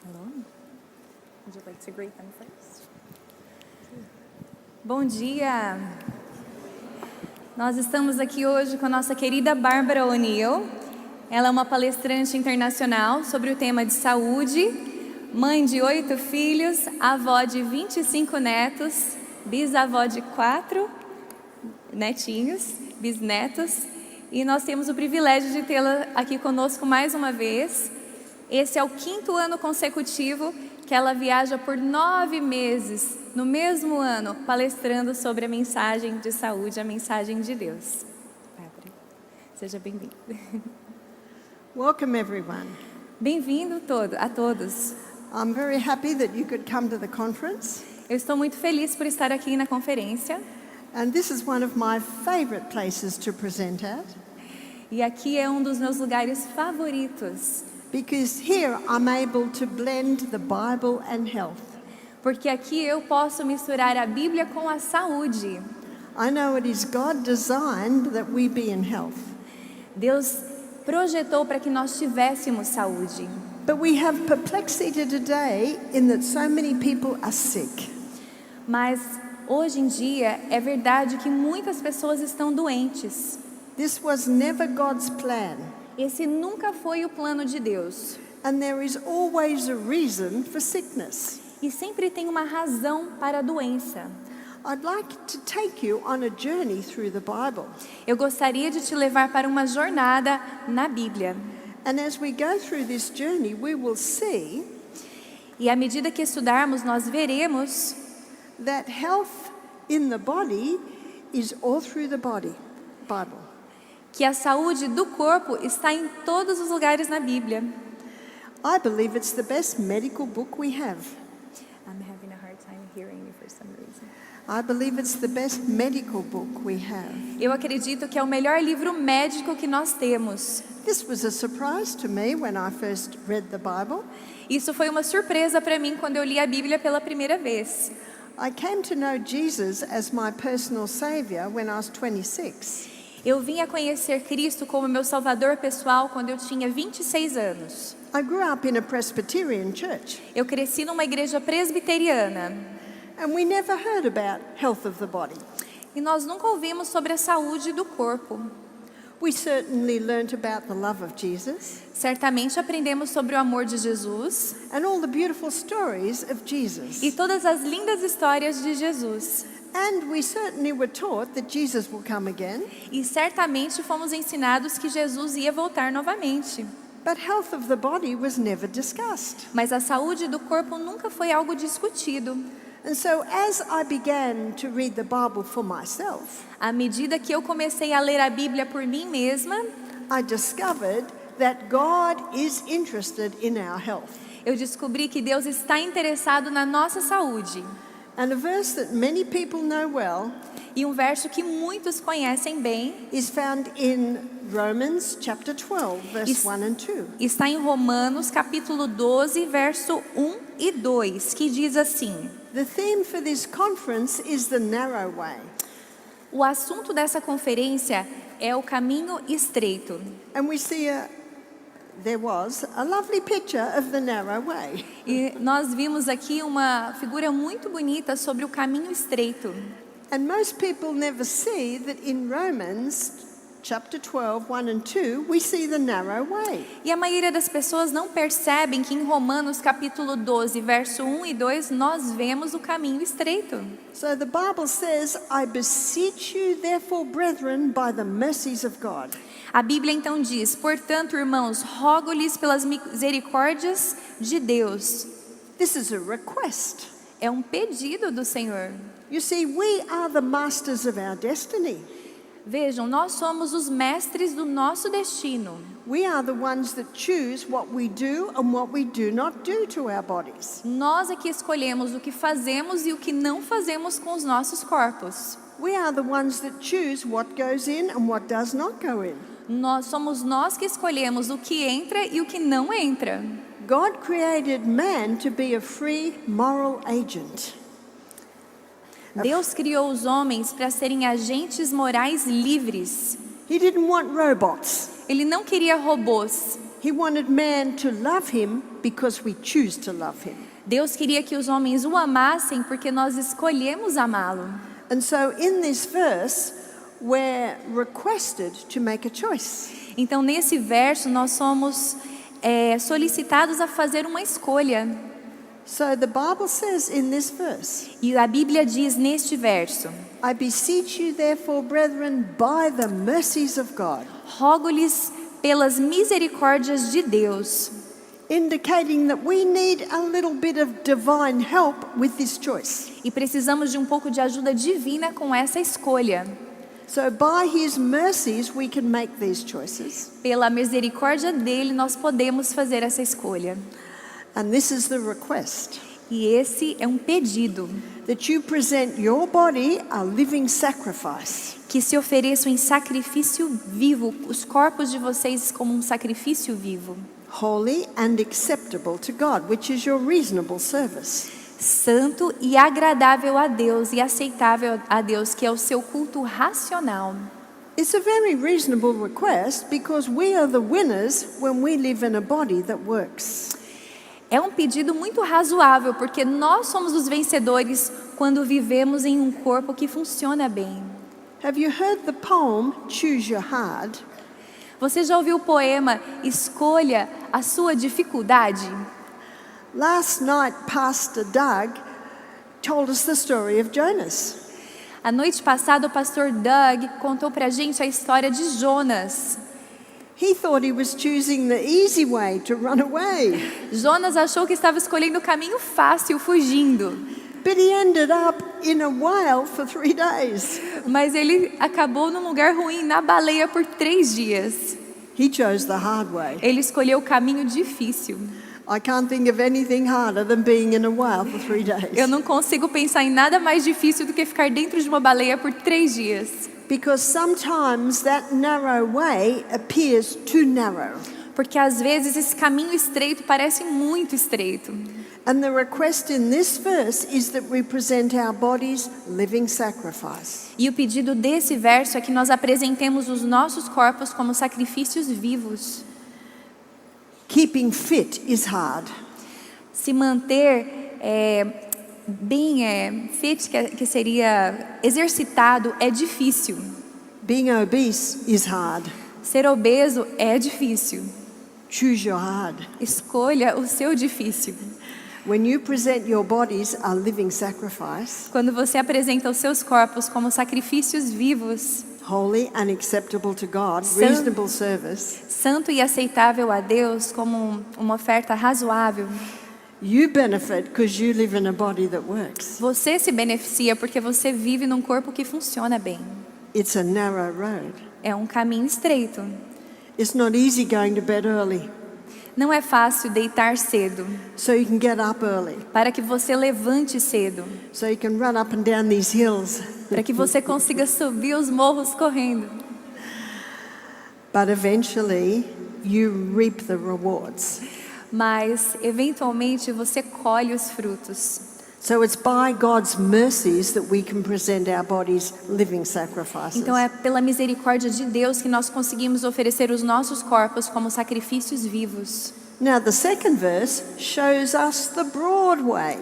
Hello. Would you like to greet them first? Bom dia. Nós estamos aqui hoje com a nossa querida Bárbara O'Neill. Ela é uma palestrante internacional sobre o tema de saúde, mãe de 8 filhos, avó de 25 netos, bisavó de 4 netinhos, bisnetos. E nós temos o privilégio de tê-la aqui conosco mais uma vez. Esse é o 5º ano consecutivo que ela viaja por 9 meses, no mesmo ano, palestrando sobre a mensagem de saúde, a mensagem de Deus. Bárbara, seja bem-vinda. Welcome everyone. Bem-vindo a todos. I'm very happy that you could come to the conference. Eu estou muito feliz por estar aqui na conferência. And this is one of my favorite places to present at. E aqui é um dos meus lugares favoritos. Because here I'm able to blend the Bible and health. Porque aqui eu posso misturar a Bíblia com a saúde. I know it is God designed that we be in health. Deus projetou para que nós tivéssemos saúde. But we have perplexity today in that so many people are sick. Mas hoje em dia é verdade que muitas pessoas estão doentes. This was never God's plan. Esse nunca foi o plano de Deus. And there is always a reason for sickness. E sempre tem uma razão para a doença. I'd like to take you on a journey through the Bible. Eu gostaria de te levar para uma jornada na Bíblia. And as we go through this journey, we will see E à medida que estudarmos, nós veremos that health in the body is all through the Bible. que a saúde do corpo está em todos os lugares na Bíblia. I believe it's the best medical book we have. I'm having a hard time hearing you for some reason. I believe it's the best medical book we have. Eu acredito que é o melhor livro médico que nós temos. This was a surprise to me when I first read the Bible. Isso foi uma surpresa para mim quando eu li a Bíblia pela primeira vez. I came to know Jesus as my personal savior when I was 26. Eu vim a conhecer Cristo como meu salvador pessoal quando eu tinha 26 anos. I grew up in a Presbyterian church, Eu cresci numa igreja presbiteriana. and we never heard about health of the body. E nós nunca ouvimos sobre a saúde do corpo. We certainly learnt about the love of Jesus Certamente aprendemos sobre o amor de Jesus and all the beautiful stories of Jesus. e todas as lindas histórias de Jesus. And we certainly were taught that Jesus will come again. E certamente fomos ensinados que Jesus ia voltar novamente. But health of the body was never discussed. Mas a saúde do corpo nunca foi algo discutido. And so as I began to read the Bible for myself, À medida que eu comecei a ler a Bíblia por mim mesma, I discovered that God is interested in our health. eu descobri que Deus está interessado na nossa saúde. And a verse that many people know well E um verso que muitos conhecem bem is found in Romans chapter 12, verse Is- 1 and 2. está em Romanos capítulo 12, verso 1 e 2, que diz assim: The theme for this conference is the narrow way. o assunto dessa conferência é o caminho estreito. And we see there was a lovely picture of the narrow way. E nós vimos aqui uma figura muito bonita sobre o caminho estreito. And most people never see that in Romans chapter 12, 1 and 2, we see the narrow way. E a maioria das pessoas não percebem que em Romanos capítulo 12, verso 1 e 2, nós vemos o caminho estreito. So the Bible says, I beseech you therefore, brethren, by the mercies of God. A Bíblia então diz: portanto, irmãos, rogo-lhes pelas misericórdias de Deus. This is a request. É um pedido do Senhor. You see, we are the masters of our destiny. Vejam, nós somos os mestres do nosso destino. We are the ones that choose what we do and what we do not do to our bodies. Nós é que escolhemos o que fazemos e o que não fazemos com os nossos corpos. We are the ones that choose what goes in and what does not go in. Somos nós que escolhemos o que entra e o que não entra. God created man to be a free moral agent. Deus criou os homens para serem agentes morais livres. He didn't want robots. Ele não queria robôs. He wanted man to love him because we choose to love him. Deus queria que os homens o amassem porque nós escolhemos amá-lo. And so in this verse, we're requested to make a choice. Então, nesse verso, nós somos solicitados a fazer uma escolha. So the Bible says in this verse, E a Bíblia diz neste verso: I beseech you therefore, brethren, by the mercies of God, rogo-lhes pelas misericórdias de Deus, indicating that we need a little bit of divine help with this choice. e precisamos de um pouco de ajuda divina com essa escolha. So by his mercies we can make these choices. Pela misericórdia dele, nós podemos fazer essa escolha. And this is the request, E esse é um pedido: that you present your body a living sacrifice, que se ofereçam em sacrifício vivo, os corpos de vocês como um sacrifício vivo, holy and acceptable to God, which is your reasonable service. santo e agradável a Deus e aceitável a Deus, que é o seu culto racional. It's a very reasonable request because we are the winners when we live in a body that works. É um pedido muito razoável, porque nós somos os vencedores quando vivemos em um corpo que funciona bem. Have you heard the poem Choose Your Hard? Você já ouviu o poema Escolha a Sua Dificuldade? Last night, Pastor Doug told us the story of Jonas. A noite passada, o pastor Doug contou pra gente a história de Jonas. He thought he was choosing the easy way to run away, Jonas achou que estava escolhendo o caminho fácil, fugindo. but he ended up in a whale for 3 days. Mas ele acabou num lugar ruim, na baleia, por 3 dias. He chose the hard way. Ele escolheu o caminho difícil. I can't think of anything harder than being in a whale for 3 days. Eu não consigo pensar em nada mais difícil do que ficar dentro de uma baleia por 3 dias. Because sometimes that narrow way appears too narrow. Porque às vezes esse caminho estreito parece muito estreito. And the request in this verse is that we present our bodies living sacrifice. E o pedido desse verso é que nós apresentemos os nossos corpos como sacrifícios vivos. Keeping fit is hard. Se manter bem fit, que seria exercitado, é difícil. Being obese is hard. Ser obeso é difícil. Choose your hard. Escolha o seu difícil. When you present your bodies a living sacrifice, Quando você apresenta os seus corpos como sacrifícios vivos, holy and acceptable to God, San- reasonable service, santo e aceitável a Deus, como uma oferta razoável, you benefit because you live in a body that works. você se beneficia porque você vive num corpo que funciona bem. It's a narrow road. É um caminho estreito. It's not easy going to bed early, Não é fácil deitar cedo, so you can get up early, para que você levante cedo, so you can run up and down these hills. para que você consiga subir os morros correndo. But eventually, you reap the rewards. Mas, eventualmente, você colhe os frutos. So it's by God's mercies that we can present our bodies living sacrifices. Então é pela misericórdia de Deus que nós conseguimos oferecer os nossos corpos como sacrifícios vivos. Now the second verse shows us the broad way.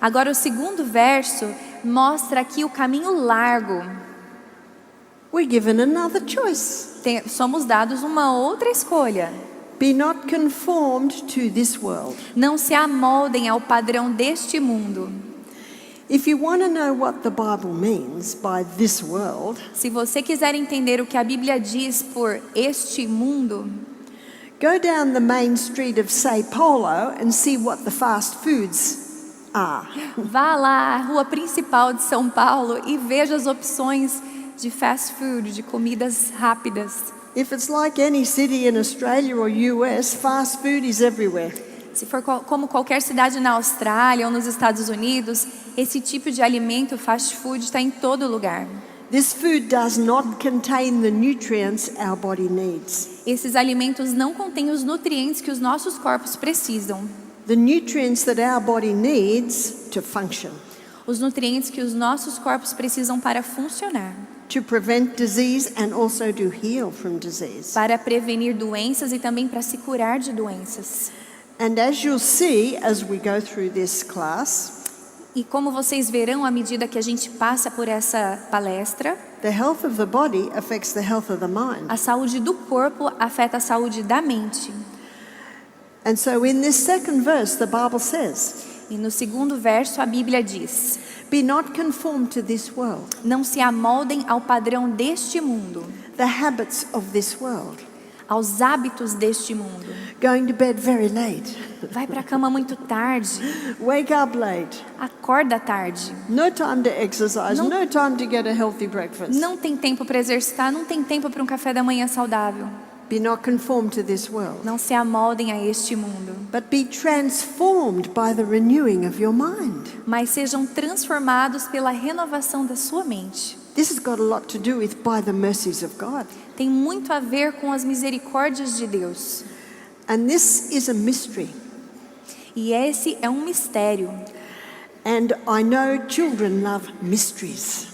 Agora o segundo verso mostra aqui o caminho largo. We're given another choice. Somos dados uma outra escolha. Be not conformed to this world. Não se amoldem ao padrão deste mundo. If you want to know what the Bible means by this world, Se você quiser entender o que a Bíblia diz por este mundo, go down the main street of Sao Paulo and see what the fast foods are. vá lá à rua principal de São Paulo e veja as opções de fast food, de comidas rápidas. If it's like any city in Australia or US, fast food is everywhere. Se for como qualquer cidade na Austrália ou nos Estados Unidos, esse tipo de alimento, fast food, está em todo lugar. This food does not contain the nutrients our body needs. Esses alimentos não contêm os nutrientes que os nossos corpos precisam. The nutrients that our body needs to function, Os nutrientes que os nossos corpos precisam para funcionar, to prevent disease and also to heal from disease. para prevenir doenças e também para se curar de doenças. And as you'll see as we go through this class, E como vocês verão à medida que a gente passa por essa palestra, the health of the body affects the health of the mind. a saúde do corpo afeta a saúde da mente. And so in this second verse, the Bible says, E no segundo verso a Bíblia diz: be not conformed to this world, não se amoldem ao padrão deste mundo, the habits of this world, aos hábitos deste mundo. going to bed very late, Vai para a cama muito tarde, wake up late, acorda tarde, no time to exercise, Não- no time to get a healthy breakfast. não tem tempo para exercitar, não tem tempo para um café da manhã saudável. Be not conformed to this world, Não se amoldem a este mundo, but be transformed by the renewing of your mind. mas sejam transformados pela renovação da sua mente. This has got a lot to do with by the mercies of God. Tem muito a ver com as misericórdias de Deus. And this is a mystery. E esse é um mistério. And I know children love mysteries.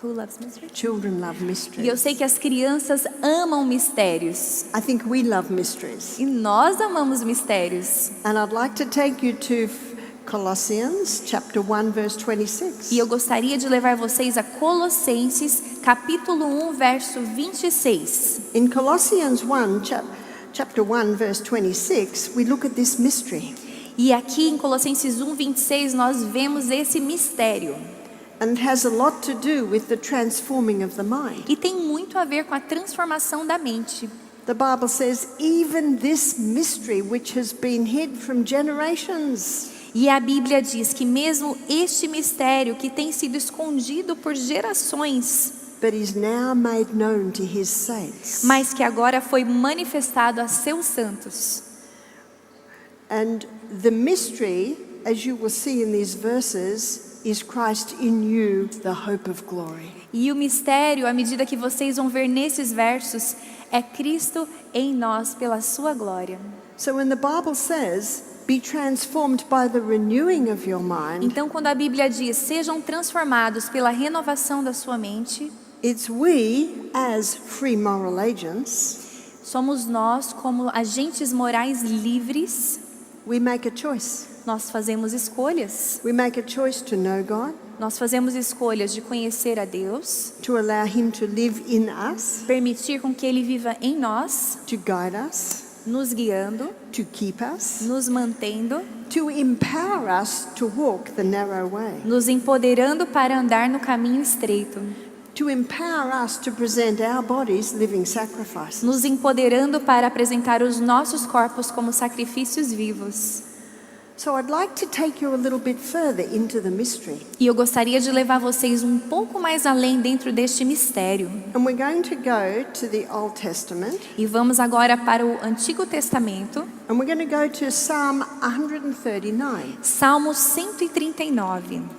Who loves mystery? Children love E eu mysteries. sei que as crianças amam mistérios. I think we love mysteries. E nós amamos mistérios. And I'd like to take you to Colossians chapter 1 verse 26. E eu gostaria de levar vocês a Colossenses, capítulo 1, verso 26. In Colossians 1 chapter 1 verse 26, we look at this mystery. E aqui em Colossenses 1, 26, nós vemos esse mistério. And it has a lot to do with the transforming of the mind. E tem muito a ver com a transformação da mente. The Bible says, even this mystery which has been hid from generations, E a Bíblia diz que mesmo este mistério que tem sido escondido por gerações, but is now made known to his saints. mas que agora foi manifestado a seus santos. And the mystery, as you will see in these verses, is Christ in you, the hope of glory. E o mistério, à medida que vocês vão ver nesses versos, é Cristo em nós pela sua glória. So when the Bible says, be transformed by the renewing of your mind, Então, quando a Bíblia diz, sejam transformados pela renovação da sua mente, it's we, as free moral agents, somos nós, como agentes morais livres, we make a choice. nós fazemos escolhas. We make a choice to know God, Nós fazemos escolhas de conhecer a Deus, to allow him to live in us, permitir com que Ele viva em nós, to guide us, nos guiando, to keep us, nos mantendo, to empower us to walk the narrow way, nos empoderando para andar no caminho estreito, to empower us to present our bodies living sacrifices. nos empoderando para apresentar os nossos corpos como sacrifícios vivos. So I'd like to take you a little bit further into the mystery. E eu gostaria de levar vocês um pouco mais além dentro deste mistério. And we're going to go to the Old Testament, E vamos agora para o Antigo Testamento, and we're going to go to Psalm 139. Salmo 139.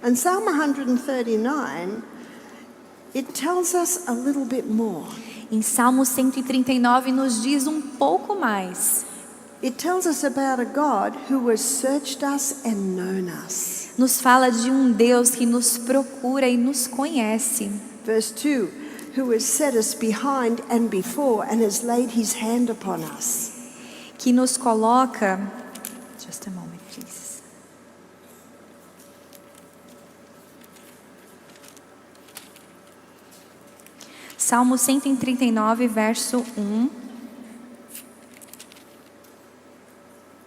And Psalm 139, it tells us a little bit more. Em Salmo 139 nos diz um pouco mais. It tells us about a God who has searched us and known us. Nos fala de um Deus que nos procura e nos conhece. Verse 2, who has set us behind and before and has laid his hand upon us. Que nos coloca... Just a moment, please. Salmo 139, verso 1.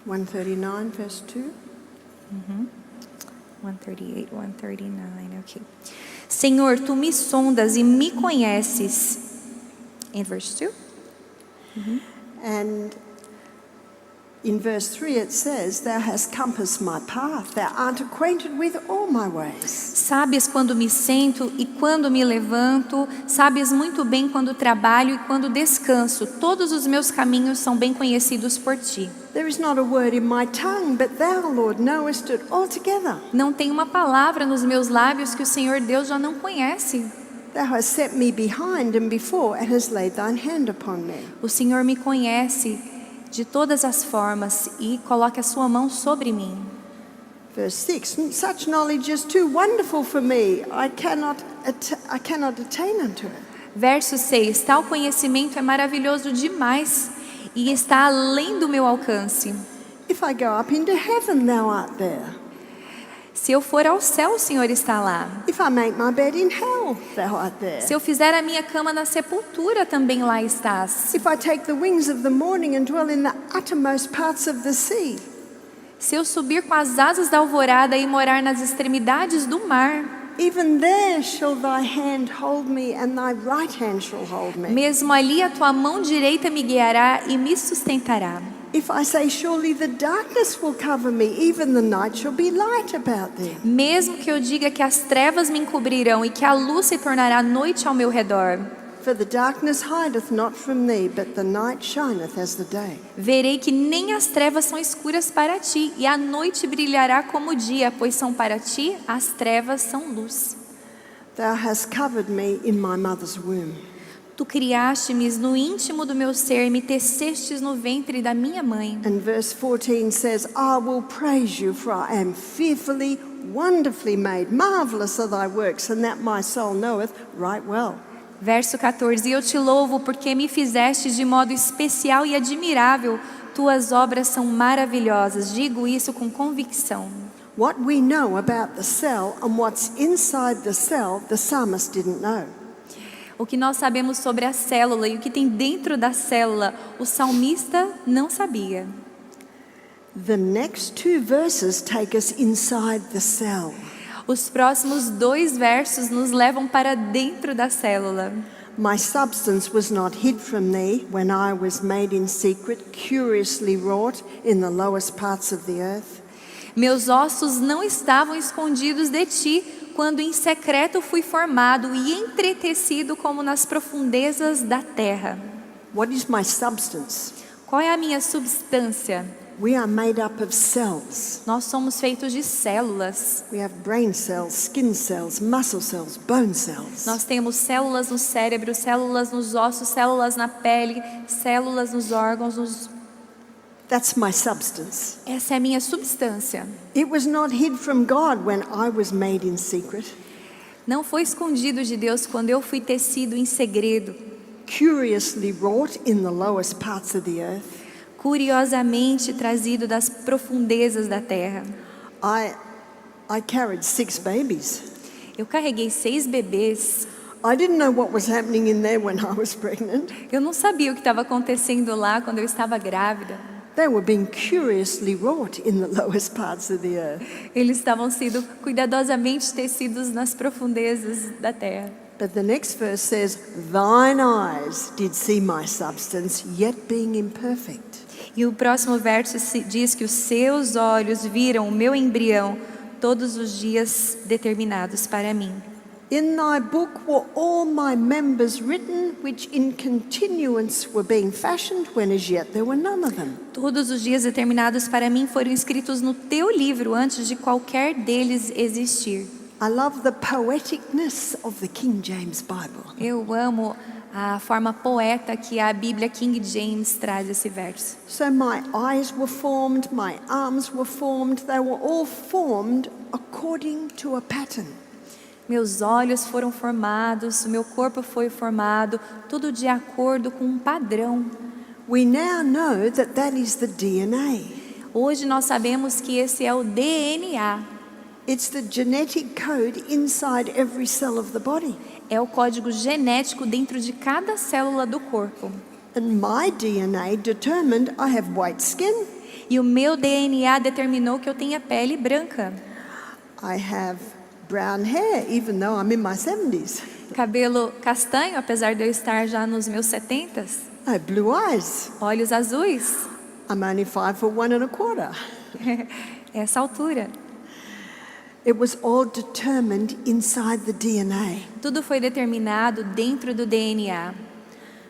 139, verse 2. 138, 139, ok. Senhor, tu me sondas e me conheces. In verse 2. And in verse 3 it says, thou hast compassed my path, thou art acquainted with all my ways. Sabes quando me sento e quando me levanto, sabes muito bem quando trabalho e quando descanso. Todos os meus caminhos são bem conhecidos por ti. There is not a word in my tongue, but thou, Lord, knowest it altogether. Não tem uma palavra nos meus lábios que o Senhor Deus já não conhece. Thou hast set me behind and before and hast laid thine hand upon me. O Senhor me conhece de todas as formas e coloca a sua mão sobre mim. Verse 6, such knowledge is too wonderful for me. I cannot I cannot attain unto it. Verso 6: Tal conhecimento é maravilhoso demais e está além do meu alcance. If I go up into heaven, thou art there. Se eu for ao céu, o Senhor está lá. If I make my bed in hell, thou art there. Se eu fizer a minha cama na sepultura, também lá estás. If I take the wings of the morning and dwell in the uttermost parts of the sea, Se eu subir com as asas da alvorada e morar nas extremidades do mar, even there shall thy hand hold me, and thy right hand shall hold me. mesmo ali a tua mão direita me guiará e me sustentará. If I say, surely the darkness will cover me, even the night shall be light about thee. Mesmo que eu diga que as trevas me encobrirão e que a luz se tornará noite ao meu redor, For the darkness hideth not from thee, but the night shineth as the day. verei que nem as trevas são escuras para ti, e a noite brilhará como o dia, pois são para ti as trevas são luz. Thou hast covered me in my mother's womb. Tu criaste-me no íntimo do meu ser, me tecestes no ventre da minha mãe. And verse 14 says, I will praise you, for I am fearfully, wonderfully made. Marvelous are thy works, and that my soul knoweth right well. Verso 14: E eu te louvo porque me fizeste de modo especial e admirável. Tuas obras são maravilhosas. Digo isso com convicção. What we know about the cell and what's inside the cell, the psalmist didn't know. O que nós sabemos sobre a célula e o que tem dentro da célula, o salmista não sabia. The next two verses take us inside the cell. Os próximos 2 versos nos levam para dentro da célula. My substance was not hid from thee when I was made in secret, curiously wrought in the lowest parts of the earth. Meus ossos não estavam escondidos de ti, quando em secreto fui formado e entretecido como nas profundezas da terra. What is my substance? Qual é a minha substância? We are made up of cells. Nós somos feitos de células. We have brain cells, skin cells, muscle cells, bone cells. Nós temos células no cérebro, células nos ossos, células na pele, células nos órgãos. That's my substance. Essa é a minha substância. It was not hid from God when I was made in secret, Não foi escondido de Deus quando eu fui tecido em segredo, curiously wrought in the lowest parts of the earth. curiosamente trazido das profundezas da terra. I carried 6 babies. Eu carreguei 6 bebês. I didn't know what was happening in there when I was pregnant. Eu não sabia o que estava acontecendo lá quando eu estava grávida. They were being curiously wrought in the lowest parts of the earth. Eles estavam sendo cuidadosamente tecidos nas profundezas da terra. But the next verse says, thine eyes did see my substance, yet being imperfect. E o próximo verso diz que os seus olhos viram o meu embrião todos os dias determinados para mim. In thy book were all my members written, which in continuance were being fashioned, when as yet there were none of them. Todos os dias determinados para mim foram escritos no teu livro antes de qualquer deles existir. I love the poeticness of the King James Bible. Eu amo a forma poeta que a Bíblia King James traz esse verso. So my eyes were formed, my arms were formed, they were all formed according to a pattern. Meus olhos foram formados, meu corpo foi formado, tudo de acordo com um padrão. We now know that that is the DNA. Hoje nós sabemos que esse é o DNA. It's the genetic code inside every cell of the body. É o código genético dentro de cada célula do corpo. And my DNA determined I have white skin, E o meu DNA determinou que eu tenha pele branca, I have brown hair, even though I'm in my 70s. cabelo castanho, apesar de eu estar já nos meus 70s, I have blue eyes. olhos azuis, I'm only 5'1¼ essa altura. It was all determined inside the DNA. Tudo foi determinado dentro do DNA.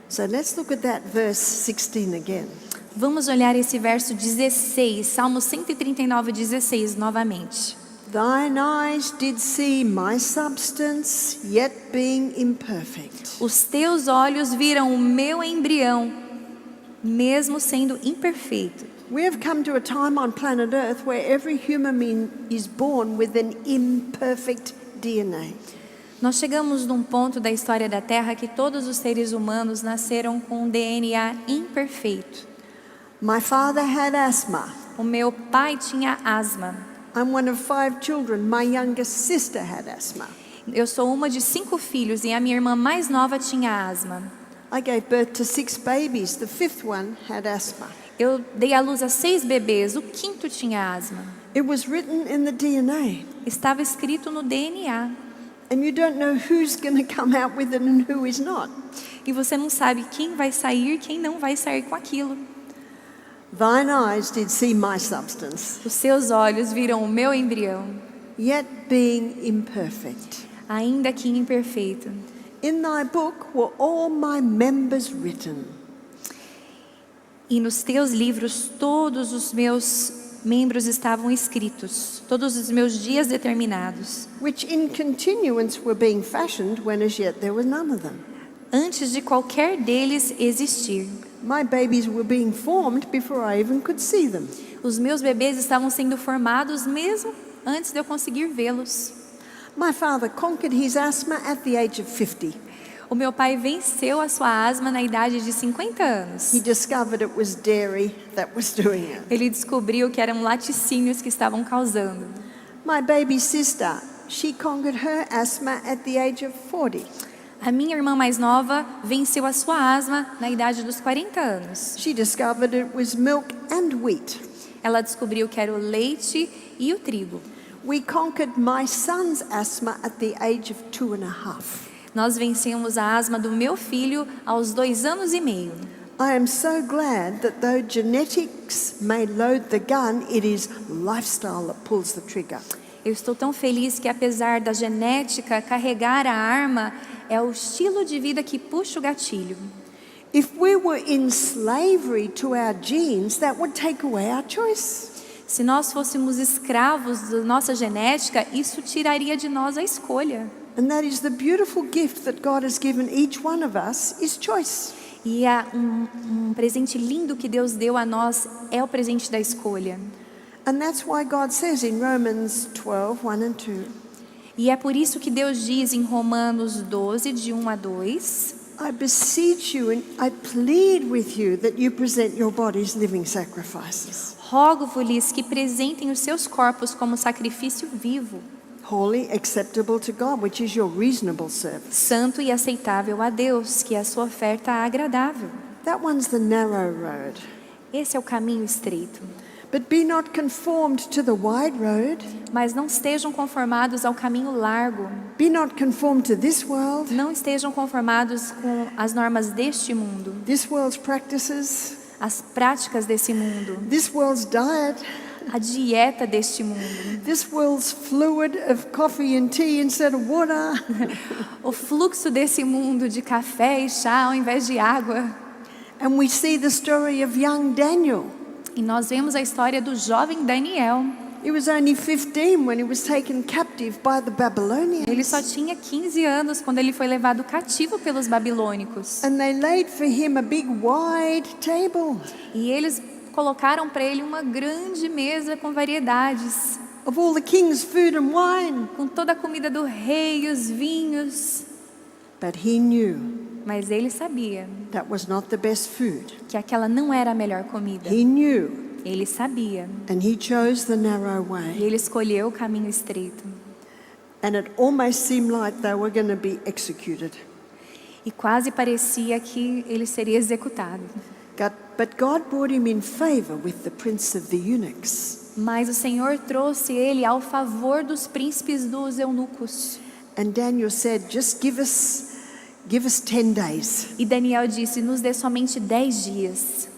So let's look at that verse 16 again. Vamos olhar esse verso 16, Salmo 139, 16 novamente. Thine eyes did see my substance, yet being imperfect. Os teus olhos viram o meu embrião, mesmo sendo imperfeito. We have come to a time on planet Earth where every human being is born with an imperfect DNA. Nós chegamos num ponto da história da Terra que todos os seres humanos nasceram com um DNA imperfeito. My father had asthma. O meu pai tinha asma. I'm one of 5 children. My youngest sister had asthma. Eu sou uma de 5 filhos e a minha irmã mais nova tinha asma. I gave birth to 6 babies. The 5th one had asthma. Eu dei à luz a 6 bebês, o 5º tinha asma. It was written in the DNA. Estava escrito no DNA. And you don't know who's going to come out with it and who is not. E você não sabe quem vai sair, quem não vai sair com aquilo. Thine eyes did see my substance, Os seus olhos viram o meu embrião, yet being imperfect. ainda que imperfeito. In thy book were all my members written. E nos teus livros todos os meus membros estavam escritos, todos os meus dias determinados, Which in continuance were being fashioned when as yet there were none of them. antes de qualquer deles existir. My babies were being formed before I even could see them. Os meus bebês estavam sendo formados mesmo antes de eu conseguir vê-los. My father conquered his asthma at the age of 50. O meu pai venceu a sua asma na idade de 50 anos. He discovered it was dairy that was doing it. Ele descobriu que eram laticínios que estavam causando. My baby sister, she conquered her asthma at the age of 40. A minha irmã mais nova venceu a sua asma na idade dos 40 anos. She discovered it was milk and wheat. Ela descobriu que era o leite e o trigo. We conquered my son's asthma at the age of 2.5. Nós vencemos a asma do meu filho aos 2 anos e meio. I am so glad that though genetics may load the gun, it is lifestyle that pulls the trigger. Eu estou tão feliz que apesar da genética carregar a arma, é o estilo de vida que puxa o gatilho. If we were in slavery to our genes, that would take away our choice. Se nós fôssemos escravos da nossa genética, isso tiraria de nós a escolha. And that is the beautiful gift that God has given each one of us, is choice. E um presente lindo que Deus deu a nós é o presente da escolha. And that's why God says in Romans 12, 1 and 2, E é por isso que Deus diz em Romanos 12, de 1 a 2, I beseech you and I plead with you that you present your bodies living sacrifices, rogo-vos que apresentem os seus corpos como sacrifício vivo, holy, acceptable to God, which is your reasonable service. santo e aceitável a Deus, que é a sua oferta agradável. That one's the narrow road. Esse é o caminho estreito. But be not conformed to the wide road. Mas não estejam conformados ao caminho largo. Be not conformed to this world, Não estejam conformados com as normas deste mundo, this world's practices, as práticas desse mundo, this world's diet, a dieta deste mundo, this world's fluid of coffee and tea instead of water. o fluxo desse mundo de café e chá ao invés de água. And we see the story of young Daniel. E nós vemos a história do jovem Daniel. He was only 15 when he was taken captive by the Babylonians. Ele só tinha 15 anos quando ele foi levado cativo pelos babilônicos. And they laid for him a big wide table E eles colocaram para ele uma grande mesa com variedades, of all the king's food and wine. com toda a comida do rei e os vinhos. But he knew Mas ele sabia that was not the best food. que aquela não era a melhor comida. He knew, Ele sabia. and he chose the narrow E way. ele escolheu o caminho estreito. And it almost seemed like they were going to be executed. E quase parecia que ele seria executado. But God brought him in favor with the prince of the eunuchs. Mas o Senhor trouxe ele ao favor dos príncipes dos eunucos. And Daniel said, just give us 10 days. E Daniel disse, nos dê somente 10 dias.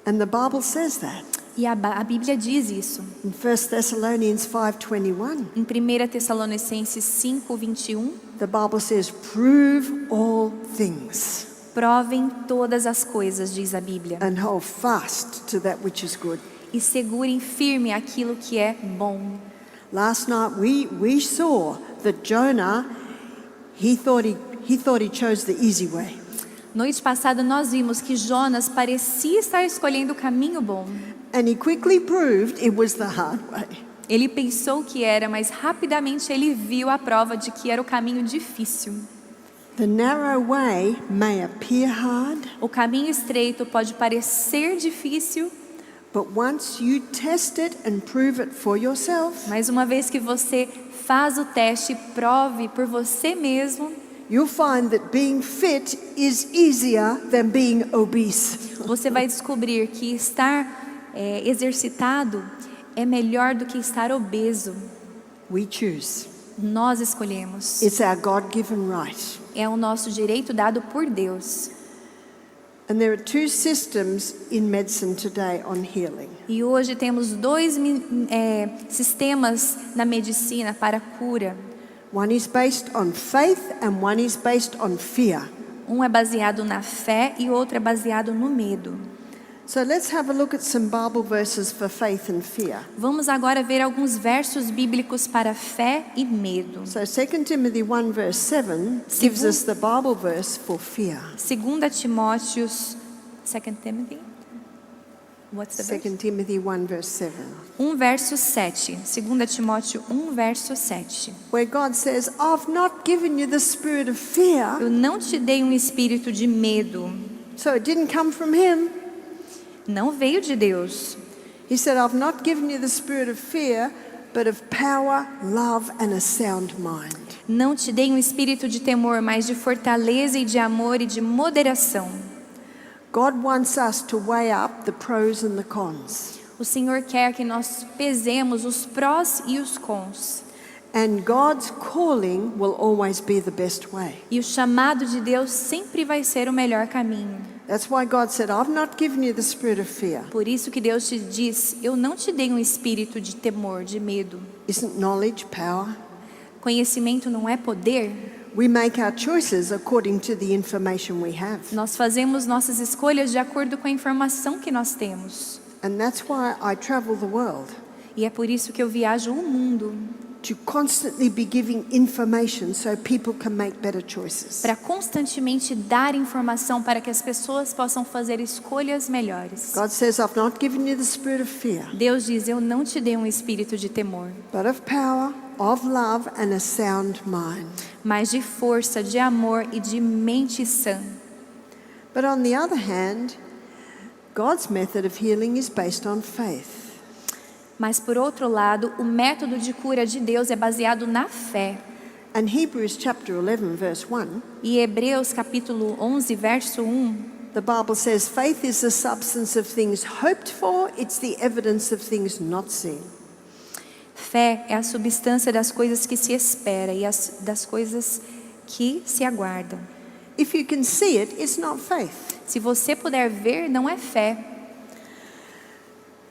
And the Bible says that. E a Bíblia diz isso. In 1 Thessalonians 5:21, Em 1 Tessalonicenses 5, 21, the Bible says, prove all things provem todas as coisas, diz a Bíblia. and hold fast to that which is good. E segurem firme aquilo que é bom. Last night we saw that Jonah, he thought he chose the easy way. Noite passada nós vimos que Jonas parecia estar escolhendo o caminho bom. And he quickly proved it was the hard way. Ele pensou que era, mas rapidamente ele viu a prova de que era o caminho difícil. The narrow way may appear hard, O caminho estreito pode parecer difícil, but once you test it and prove it for yourself, mas uma vez que você faz o teste e prove por você mesmo, you'll find that being fit is easier than being obese. você vai descobrir que estar exercitado é melhor do que estar obeso. We choose. Nós escolhemos. It's our God-given right. É o nosso direito dado por Deus. And there are two systems in medicine today on healing. E hoje temos dois sistemas na medicina para a cura. One is based on faith and one is based on fear. Um é baseado na fé e o outro é baseado no medo. So let's have a look at some Bible verses for faith and fear. Vamos agora ver alguns versos bíblicos para fé e medo. So 2 Timothy 1 verse 7 gives us the Bible verse for fear. 2 Timóteo, 2 Timothy? What's the verse? 2 Timothy 1 verse 7. verso 7. 2 Timóteo verso 7. Where God says, I've not given you the spirit of fear. Eu não te dei um espírito de medo. So it didn't come from him. Não veio de Deus. He said, I've not given you the spirit of fear, but of power, love and a sound mind. Não te dei um espírito de temor, mas de fortaleza e de amor e de moderação. God wants us to weigh up the pros and the cons. O Senhor quer que nós pesemos os prós e os cons. And God's calling will always be the best way. E o chamado de Deus sempre vai ser o melhor caminho. That's why God said, I've not given you the spirit of fear. Por isso que Deus te diz, eu não te dei um espírito de temor, de medo. Isn't knowledge power? Conhecimento não é poder? We make our choices according to the information we have. Nós fazemos nossas escolhas de acordo com a informação que nós temos. And that's why I travel the world, E é por isso que eu viajo o mundo, to constantly be giving information so people can make better choices. para constantemente dar informação para que as pessoas possam fazer escolhas melhores. God says, I've not given you the spirit of fear, Deus diz, eu não te dei um espírito de temor, but of power, of love and a sound mind. mas de força, de amor e de mente sã. But on the other hand, God's method of healing is based on faith. Mas por outro lado, o método de cura de Deus é baseado na fé. And Hebrews chapter 11 verse 1, E Hebreus capítulo 11, verso 1, the Bible says, faith is the substance of things hoped for, it's the evidence of things not seen. fé é a substância das coisas que se espera e das coisas que se aguardam. If you can see it, it's not faith. Se você puder ver, não é fé.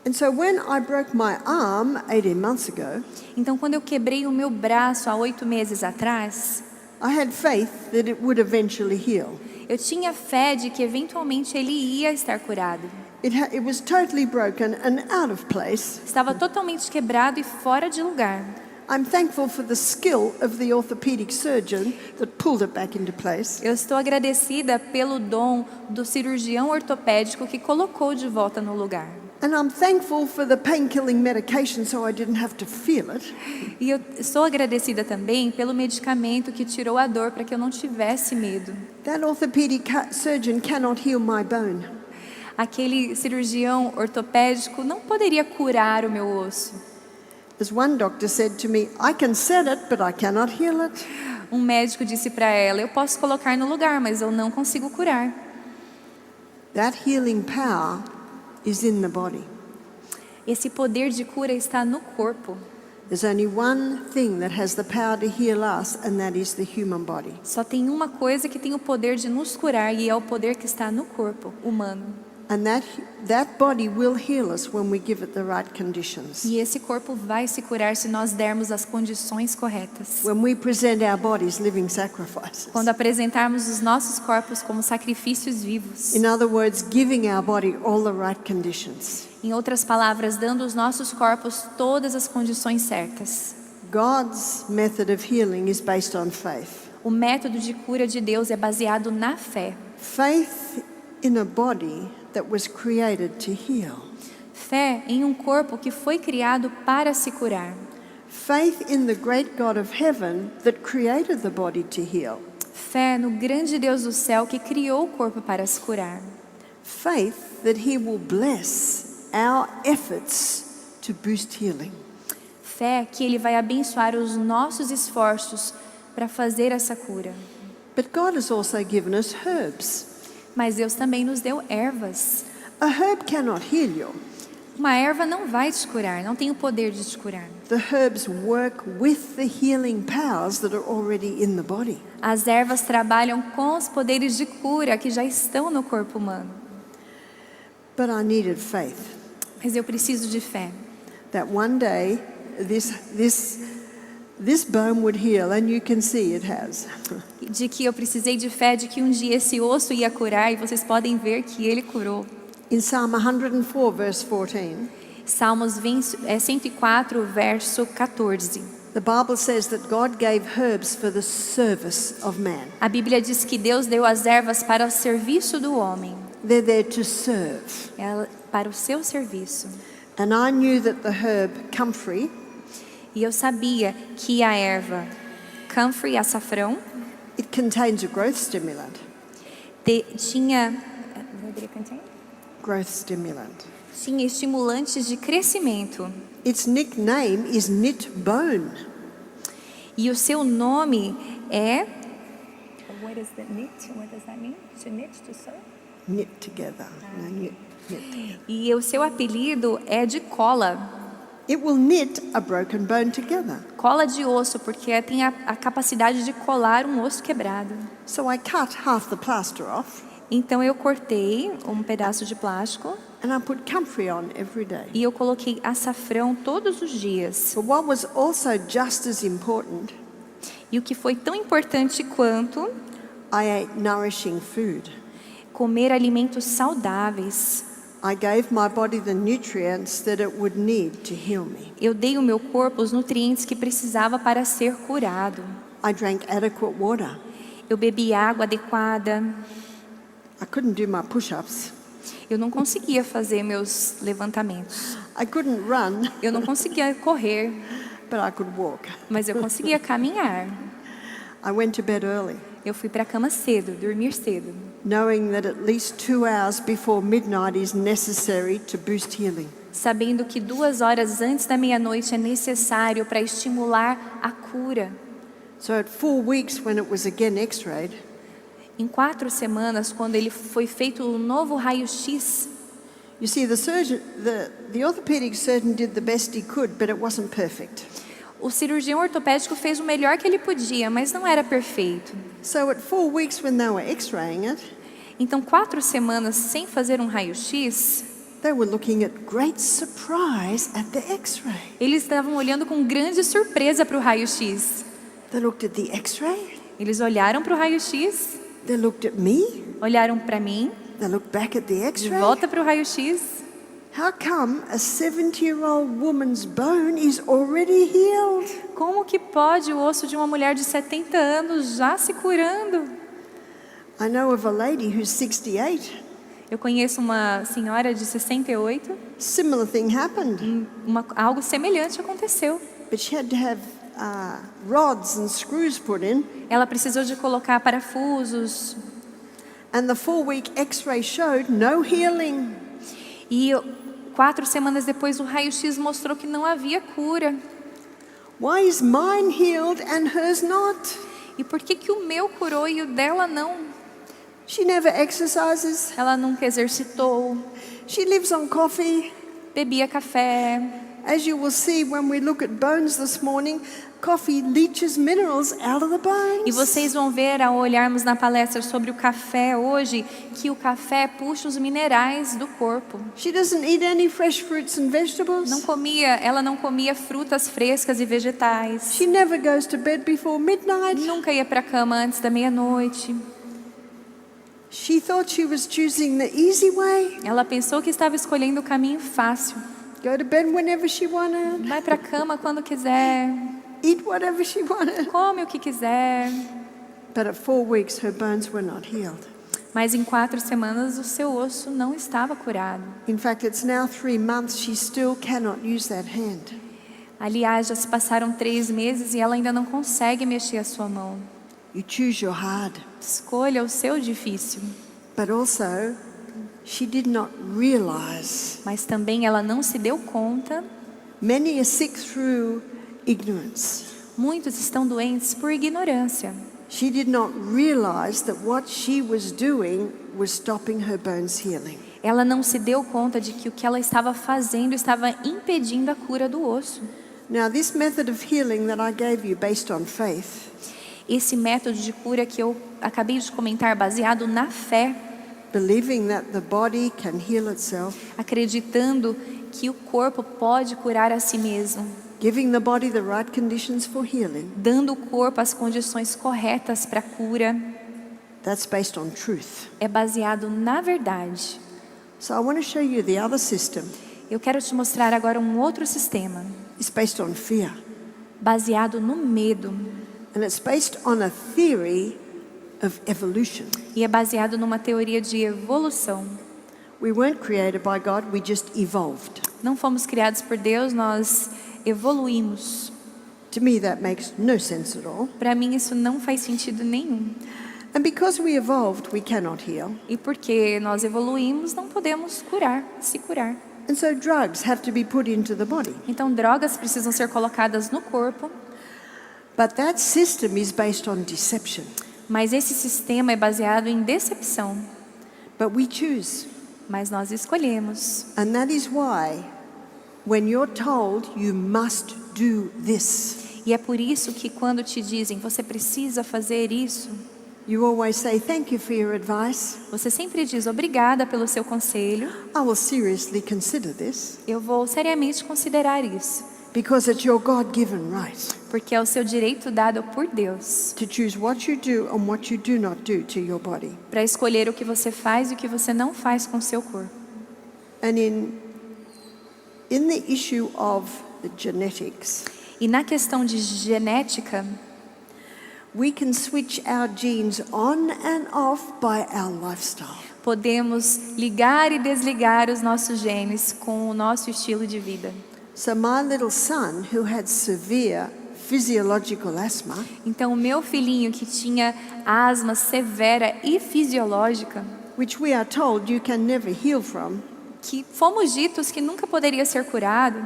And so when I broke my arm 18 months ago, Então, quando eu quebrei o meu braço há 8 meses atrás, I had faith that it would eventually heal. eu tinha fé de que eventualmente ele ia estar curado. It was totally broken and out of place. Estava totalmente quebrado e fora de lugar. I'm thankful for the skill of the orthopedic surgeon that pulled it back into place. Eu estou agradecida pelo dom do cirurgião ortopédico que colocou de volta no lugar. And I'm thankful for the pain-killing medication so I didn't have to feel it. E eu estou agradecida também pelo medicamento que tirou a dor para que eu não tivesse medo. That orthopedic surgeon cannot heal my bone. Aquele cirurgião ortopédico não poderia curar o meu osso. As one doctor said to me, I can set it, but I cannot heal it. Um médico disse para ela, eu posso colocar no lugar, mas eu não consigo curar. That healing power is in the body. Esse poder de cura está no corpo. There's only one thing that has the power to heal us, and that is the human body. Só tem uma coisa que tem o poder de nos curar e é o poder que está no corpo humano. And that body will heal us when we give it the right conditions. E esse corpo vai se curar se nós dermos as condições corretas. When we present our bodies living sacrifices. Quando apresentarmos os nossos corpos como sacrifícios vivos. In other words, giving our body all the right conditions. Em outras palavras, dando aos nossos corpos todas as condições certas. God's method of healing is based on faith. O método de cura de Deus é baseado na fé. Faith in a body that was created to heal. Fé em um corpo que foi criado para se curar. Faith in the great God of heaven that created the body to heal. Fé no grande Deus do céu que criou o corpo para se curar. Faith that He will bless our efforts to boost healing. Fé que Ele vai abençoar os nossos esforços para fazer essa cura. But God has also given us herbs. Mas Deus também nos deu ervas. A herb cannot heal you. Uma erva não vai te curar, não tem o poder de te curar. The herbs work with the healing powers that are already in the body. As ervas trabalham com os poderes de cura que já estão no corpo humano. But I needed faith Mas eu preciso de fé. that one day this bone would heal, and you can see it has. De que eu precisei de fé, de que um dia esse osso ia curar, e vocês podem ver que ele curou. In Psalm 104, verse 14, Salmos 104, verso 14. the Bible says that God gave herbs for the service of man. A Bíblia diz que Deus deu as ervas para o serviço do homem. They're there to serve. Para o seu serviço. And I knew that the herb comfrey E eu sabia que a erva comfrey, açafrão, it contains a growth stimulant. tinha Growth stimulant. tinha estimulantes de crescimento. Its nickname is knit bone. E o seu nome é... What is the knit? What does that mean? To knit, to sew? Knit together. No, knit. E o seu apelido é de cola. It will knit a broken bone together. Cola de osso, porque tem a capacidade de colar um osso quebrado. So I cut half the plaster off Então eu cortei um pedaço de plástico and I put comfrey on every day. e eu coloquei açafrão todos os dias. But what was also just as important, E o que foi tão importante quanto I ate nourishing food. comer alimentos saudáveis. I gave my body the nutrients that it would need to heal me. Eu dei ao meu corpo os nutrientes que precisava para ser curado. I drank adequate water. Eu bebi água adequada. I couldn't do my push-ups. Eu não conseguia fazer meus levantamentos. I couldn't run, Eu não conseguia correr, but I could walk. mas eu conseguia caminhar. I went to bed early, Eu fui para a cama cedo, dormir cedo, knowing that at least 2 hours before midnight is necessary to boost healing. sabendo que 2 horas antes da meia-noite é necessário para estimular a cura. So at 4 weeks, when it was again x-rayed, Em 4 semanas, quando ele foi feito um novo raio-x, you see, the orthopedic surgeon did the best he could, but it wasn't perfect. o cirurgião ortopédico fez o melhor que ele podia, mas não era perfeito. So at 4 weeks, when they were x-raying it, Então, 4 semanas sem fazer um raio-x, they were looking at great surprise at the x-ray. eles estavam olhando com grande surpresa para o raio-x. They looked at the x-ray, Eles olharam para o raio-x, they looked at me, olharam para mim, they looked back at the de x-ray. volta para o raio-x. How come a 70-year-old woman's bone is already healed? Como que pode o osso de uma mulher de 70 anos já se curando? I know of a lady who's 68. Eu conheço uma senhora de 68, Similar thing happened, algo semelhante aconteceu. but she had to have rods and screws put in, Ela precisou de colocar parafusos and the 4-week x-ray showed no healing. e 4 semanas depois o raio-x mostrou que não havia cura. Why is mine healed and hers not? E por que que o meu curou e o dela não? She never exercises. Ela nunca exercitou, She lives on coffee. bebia café. As you will see when we look at bones this morning, coffee leaches minerals out of the bones. E vocês vão ver ao olharmos na palestra sobre o café hoje, que o café puxa os minerais do corpo. She doesn't eat any fresh fruits and vegetables. Ela não comia frutas frescas e vegetais. She never goes to bed before midnight. Nunca ia para a cama antes da meia-noite. She thought she was choosing the easy way. Ela pensou que estava escolhendo o caminho fácil. Go to bed whenever she wanted. Vai para a cama quando quiser, Eat whatever she wanted. come o que quiser. But at 4 weeks, her bones were not healed. Mas em 4 semanas o seu osso não estava curado. In fact, it's now 3 months, she still cannot use that hand. Aliás, já se passaram 3 meses e ela ainda não consegue mexer a sua mão. You choose your hard. Escolha o seu difícil. But also, she did not realize Mas também ela não se deu conta. many are sick through ignorance. Muitos estão doentes por ignorância. She did not realize that what she was doing was stopping her bones healing. Ela não se deu conta de que o que ela estava fazendo estava impedindo a cura do osso. Now, this method of healing that I gave you based on faith Esse método de cura que eu acabei de comentar, baseado na fé, believing that the body can heal itself, acreditando que o corpo pode curar a si mesmo, giving the body the right conditions for healing, dando ao corpo as condições corretas para a cura, that's based on truth. é baseado na verdade. So I want to show you the other system. Eu quero te mostrar agora um outro sistema, It's based on fear. baseado no medo, And it's based on a theory of evolution. e é baseado numa teoria de evolução. We weren't created by God, we just evolved. Não fomos criados por Deus, nós evoluímos. To me, that makes no sense at all. Para mim isso não faz sentido nenhum. And because we evolved, we cannot heal. E porque nós evoluímos, não podemos curar, se curar. And so drugs have to be put into the body. Então drogas precisam ser colocadas no corpo, But that system is based on deception. mas esse sistema é baseado em decepção. But we choose. Mas nós escolhemos. And that is why, when you're told you must do this, E é por isso que quando te dizem, você precisa fazer isso, you always say, thank you for your advice. você sempre diz, obrigada pelo seu conselho, I will seriously consider this. eu vou seriamente considerar isso. Because it's your God-given right Porque é o seu direito dado por Deus, to choose what you do and what you do not do to your body. para escolher o que você faz e o que você não faz com o seu corpo. And in the issue of the genetics, E na questão de genética, we can switch our genes on and off by our lifestyle. podemos ligar e desligar os nossos genes com o nosso estilo de vida. So my little son, who had severe physiological asthma, Então o meu filhinho que tinha asma severa e fisiológica, which we are told you can never heal from, que fomos ditos que nunca poderia ser curado,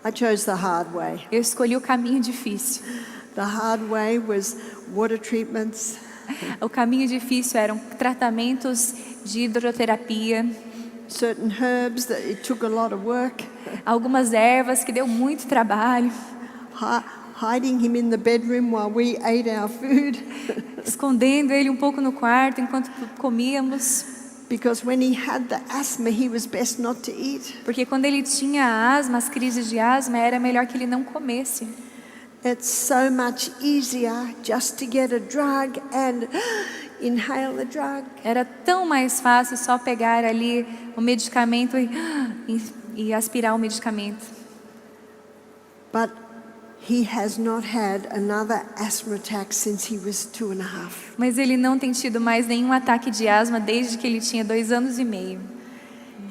I chose the hard way. eu escolhi o caminho difícil. The hard way was water treatments, O caminho difícil eram tratamentos de hidroterapia, certain herbs that it took a lot of work, algumas ervas que deu muito trabalho, hiding him in the bedroom while we ate our food. escondendo ele um pouco no quarto enquanto comíamos, Because when he had the asthma, he was best not to eat. porque quando ele tinha asma, as crises de asma, era melhor que ele não comesse. It's so much easier just to get a drug and inhale the drug. Era tão mais fácil só pegar ali o medicamento e aspirar o medicamento. But he has not had another asthma attack since he was 2.5. Mas ele não tem tido mais nenhum ataque de asma desde que ele tinha 2 anos e meio.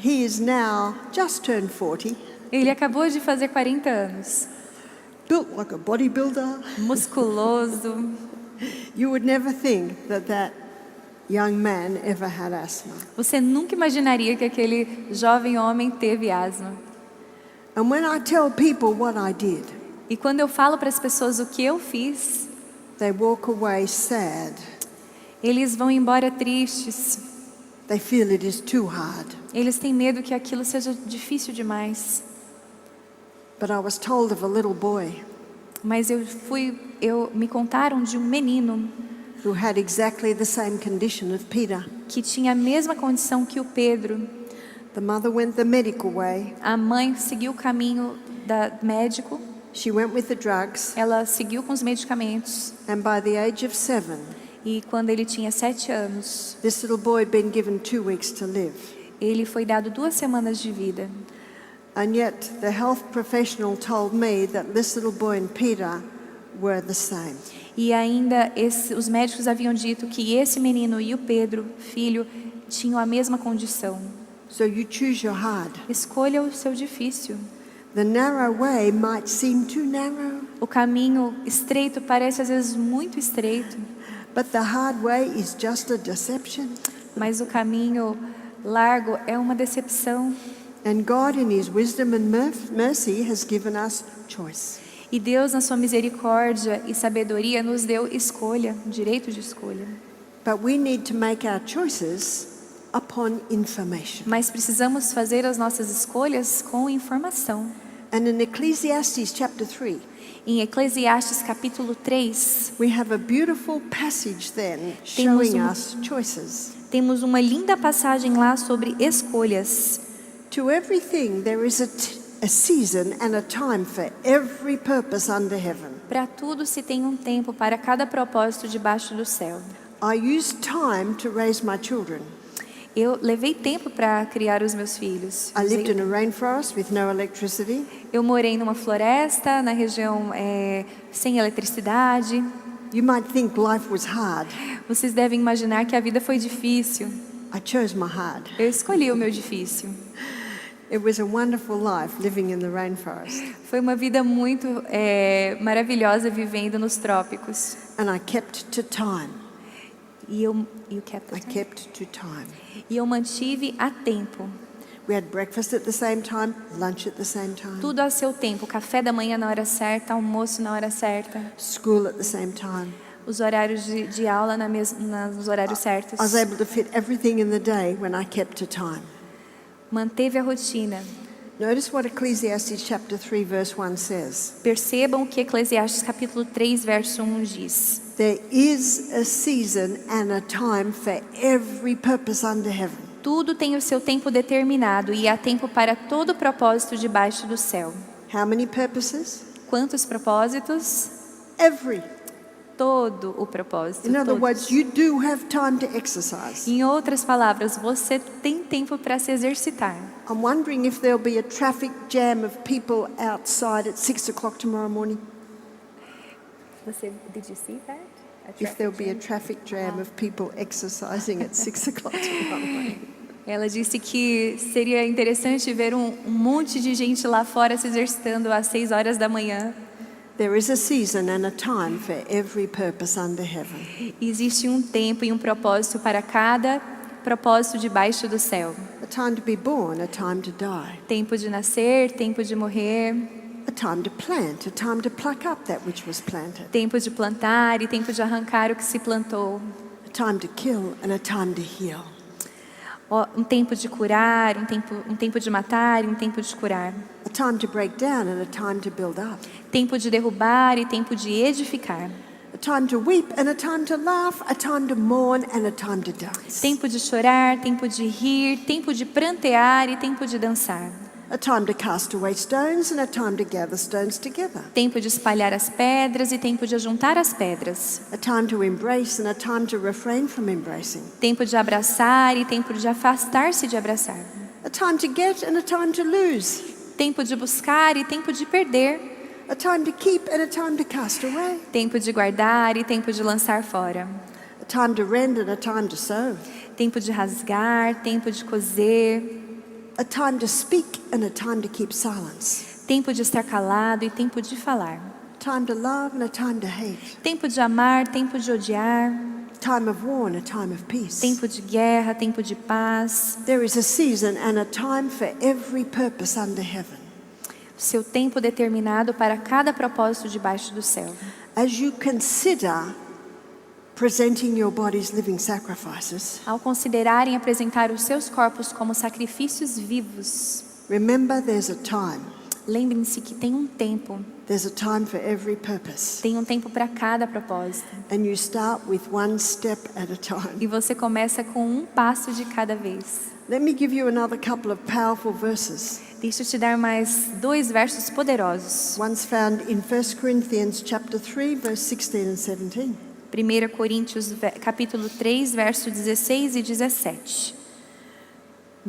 He is now just turned 40, Ele acabou de fazer 40 anos. built like a bodybuilder. Musculoso. You would never think that young man ever had asthma. Você nunca imaginaria que aquele jovem homem teve asma. And when I tell people what I did, E quando eu falo para as pessoas o que eu fiz, they walk away sad. eles vão embora tristes. They feel it is too hard. Eles têm medo que aquilo seja difícil demais. But I was told of a little boy Mas me contaram de um menino who had exactly the same condition of Peter. que tinha a mesma condição que o Pedro. The mother went the medical way. A mãe seguiu o caminho médico, She went with the drugs, ela seguiu com os medicamentos. and by the age of 7, E quando ele tinha 7 anos, this little boy had been given 2 weeks to live. ele foi dado 2 semanas de vida. And yet the health professional told me that this little boy and Peter were the same. E ainda os médicos haviam dito que esse menino e o Pedro, filho, tinham a mesma condição. So you choose your hard. Escolha o seu difícil. The narrow way might seem too narrow, O caminho estreito parece às vezes muito estreito, but the hard way is just a deception. mas o caminho largo é uma decepção. And God in his wisdom and mercy has given us choice. E Deus, na sua misericórdia e sabedoria, nos deu escolha, direito de escolha. But we need to make our choices upon information. Mas precisamos fazer as nossas escolhas com informação. And in Ecclesiastes chapter 3, Em Eclesiastes capítulo 3, we have a beautiful passage then Temos showing um- us choices. temos uma linda passagem lá sobre escolhas. To everything there is a season and a time for every purpose under heaven. Para tudo se tem um tempo para cada propósito debaixo do céu. I used time to raise my children. Eu levei tempo para criar os meus filhos. I lived in a rainforest with no electricity. Eu morei numa floresta, na região sem eletricidade. You might think life was hard. Vocês devem imaginar que a vida foi difícil. I chose my hard. Eu escolhi o meu difícil. It was a wonderful life living in the rainforest. Foi uma vida muito maravilhosa vivendo nos trópicos. And I kept to time. E eu kept to time. E eu mantive a tempo. We had breakfast at the same time, lunch at the same time, Tudo a seu tempo. Café da manhã na hora certa, almoço na hora certa. school at the same time. Os horários de aula nos horários certos. I was able to fit everything in the day when I kept to time. Manteve a rotina. Notice what Ecclesiastes chapter 3 verse 1 says. Percebam o que Eclesiastes capítulo 3, verso 1 diz. There is a season and a time for every purpose under heaven. Tudo tem o seu tempo determinado e há tempo para todo propósito debaixo do céu. How many purposes? Quantos propósitos? Every. Todo o propósito. In other todos. words, you do have time to exercise. Em outras palavras, você tem tempo para se exercitar. I'm wondering if there'll be a traffic jam of people outside at 6 o'clock tomorrow morning. Did you see that? If there'll be a traffic jam of people exercising at 6 o'clock tomorrow morning. Ela disse que seria interessante ver um monte de gente lá fora se exercitando às 6 horas da manhã. There is a season and a time for every purpose under heaven. Existe um tempo e um propósito para cada propósito debaixo do céu. A time to be born, a time to die. Tempo de nascer, tempo de morrer, A time to plant, a time to pluck up that which was planted. tempo de plantar e tempo de arrancar o que se plantou. A time to kill and a time to heal. Um tempo de curar, um tempo de matar e um tempo de curar. A time to break down and a time to build up. Tempo de derrubar e tempo de edificar. A time to weep and a time to laugh, a time to mourn and a time to dance. Tempo de chorar, tempo de rir, tempo de prantear e tempo de dançar. A time to cast away stones and a time to gather stones together. Tempo de espalhar as pedras e tempo de ajuntar as pedras. A time to embrace and a time to refrain from embracing. Tempo de abraçar e tempo de afastar-se de abraçar. A time to get and a time to lose. Tempo de buscar e tempo de perder. A time to keep and a time to cast away. Tempo de guardar e tempo de lançar fora. A time to rend and a time to sow. Tempo de rasgar, tempo de coser. A time to speak and a time to keep silence. Tempo de estar calado e tempo de falar. Time to love and a time to hate. Tempo de amar, tempo de odiar. Time of war and a time of peace. Tempo de guerra, tempo de paz. There is a season and a time for every purpose under heaven. Seu tempo determinado para cada propósito debaixo do céu. As you consider presenting your bodies living sacrifices, Ao considerarem apresentar os seus corpos como sacrifícios vivos, remember there's a time. lembrem-se que tem um tempo. There's a time for every purpose. Tem um tempo para cada propósito. And you start with one step at a time. E você começa com um passo de cada vez. Let me give you another couple of powerful verses. Deixa eu te dar mais 2 versos poderosos. One's found in 1 Corinthians chapter 3 verse 16 and 17. 1 Coríntios capítulo 3, verso 16 e 17.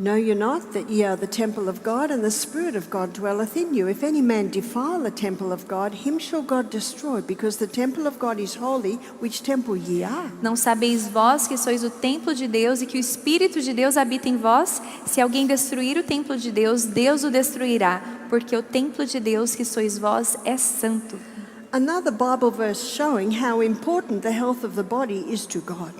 Know you not that ye are the temple of God, and the Spirit of God dwelleth in you? If any man defile the temple of God, him shall God destroy, because the temple of God is holy, which temple ye are. Não sabeis vós que sois o templo de Deus e que o Espírito de Deus habita em vós? Se alguém destruir o templo de Deus, Deus o destruirá, porque o templo de Deus que sois vós é santo. Another Bible verse showing how important the health of the body is to God.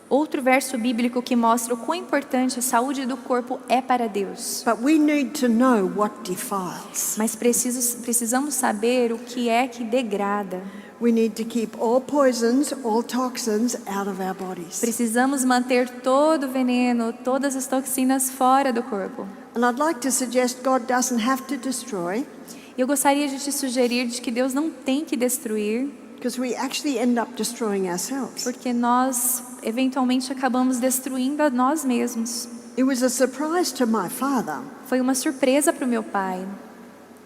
Outro verso bíblico que mostra o quão importante a saúde do corpo é para Deus. But we need to know what defiles. Mas precisamos saber o que é que degrada. We need to keep all poisons, all toxins out of our bodies. Precisamos manter todo o veneno, todas as toxinas fora do corpo. And I'd like to suggest God doesn't have to destroy, Eu gostaria de te sugerir de que Deus não tem que destruir, because we actually end up destroying ourselves. porque nós eventualmente acabamos destruindo a nós mesmos. It was a surprise to my father Foi uma surpresa para o meu pai,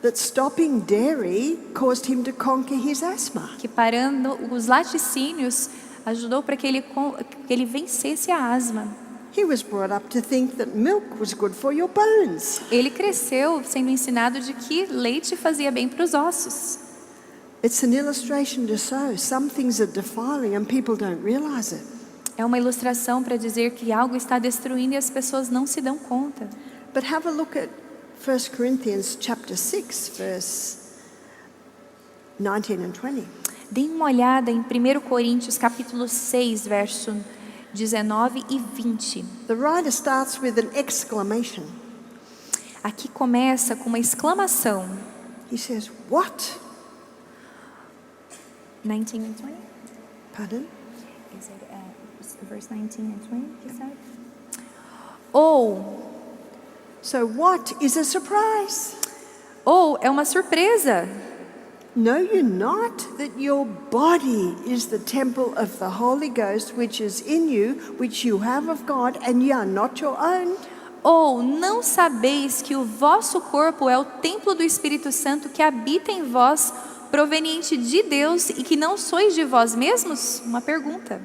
that stopping dairy caused him to conquer his asthma. que parando os laticínios ajudou para que ele vencesse a asma. He was brought up to think that milk was good for your bones. Ele cresceu sendo ensinado de que leite fazia bem para os ossos. It's an illustration to show some things are defiling and people don't realize it. É uma ilustração para dizer que algo está destruindo e as pessoas não se dão conta. But have a look at 1 Corinthians chapter 6, verse 19 and 20. Deem uma olhada em 1 Coríntios capítulo 6, verso 19 e 20. The writer starts with an exclamation. Aqui começa com uma exclamação. He says, "What?" 19 and 20? Pardon? Is it verse 19 and 20, he said? Ou So what is a surprise? é uma surpresa. Know you not that your body is the temple of the Holy Ghost, which is in you, which you have of God, and ye are not your own? Ou não sabeis que o vosso corpo é o templo do Espírito Santo que habita em vós, proveniente de Deus, e que não sois de vós mesmos? Uma pergunta.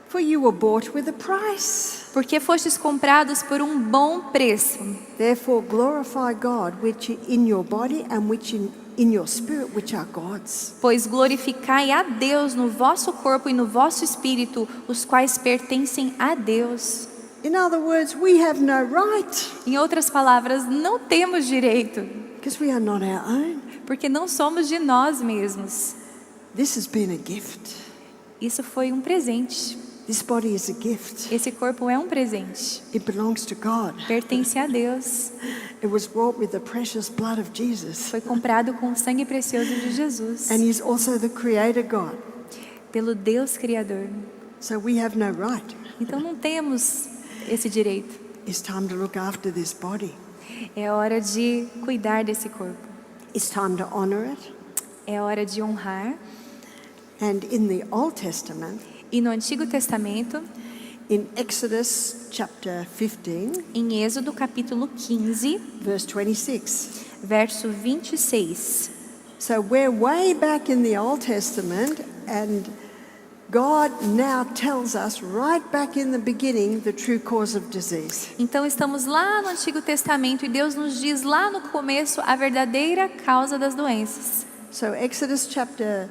For you were bought with a price. Porque fostes comprados por um bom preço. Therefore glorify God, which in your body and which in your spirit, which are God's. Pois glorificai a Deus no vosso corpo e no vosso espírito, os quais pertencem a Deus. In other words, we have no right, Em outras palavras, não temos direito, because we are not our own. porque não somos de nós mesmos. This has been a gift. Isso foi um presente. This body is a gift. Esse corpo é um presente. It belongs to God. Pertence a Deus. It was bought with the precious blood of Jesus. Foi comprado com o sangue precioso de Jesus. And He's also the Creator God. Pelo Deus Criador. So we have no right. Então não temos esse direito. It's time to look after this body. É hora de cuidar desse corpo. It's time to honor it. É hora de honrar. And in the Old Testament, E no Antigo Testamento, in Exodus chapter 15, em Êxodo capítulo 15, verse 26. verso 26. So we're way back in the Old Testament, and God now tells us right back in the beginning the true cause of disease. Então estamos lá no Antigo Testamento e Deus nos diz lá no começo a verdadeira causa das doenças. So Exodus chapter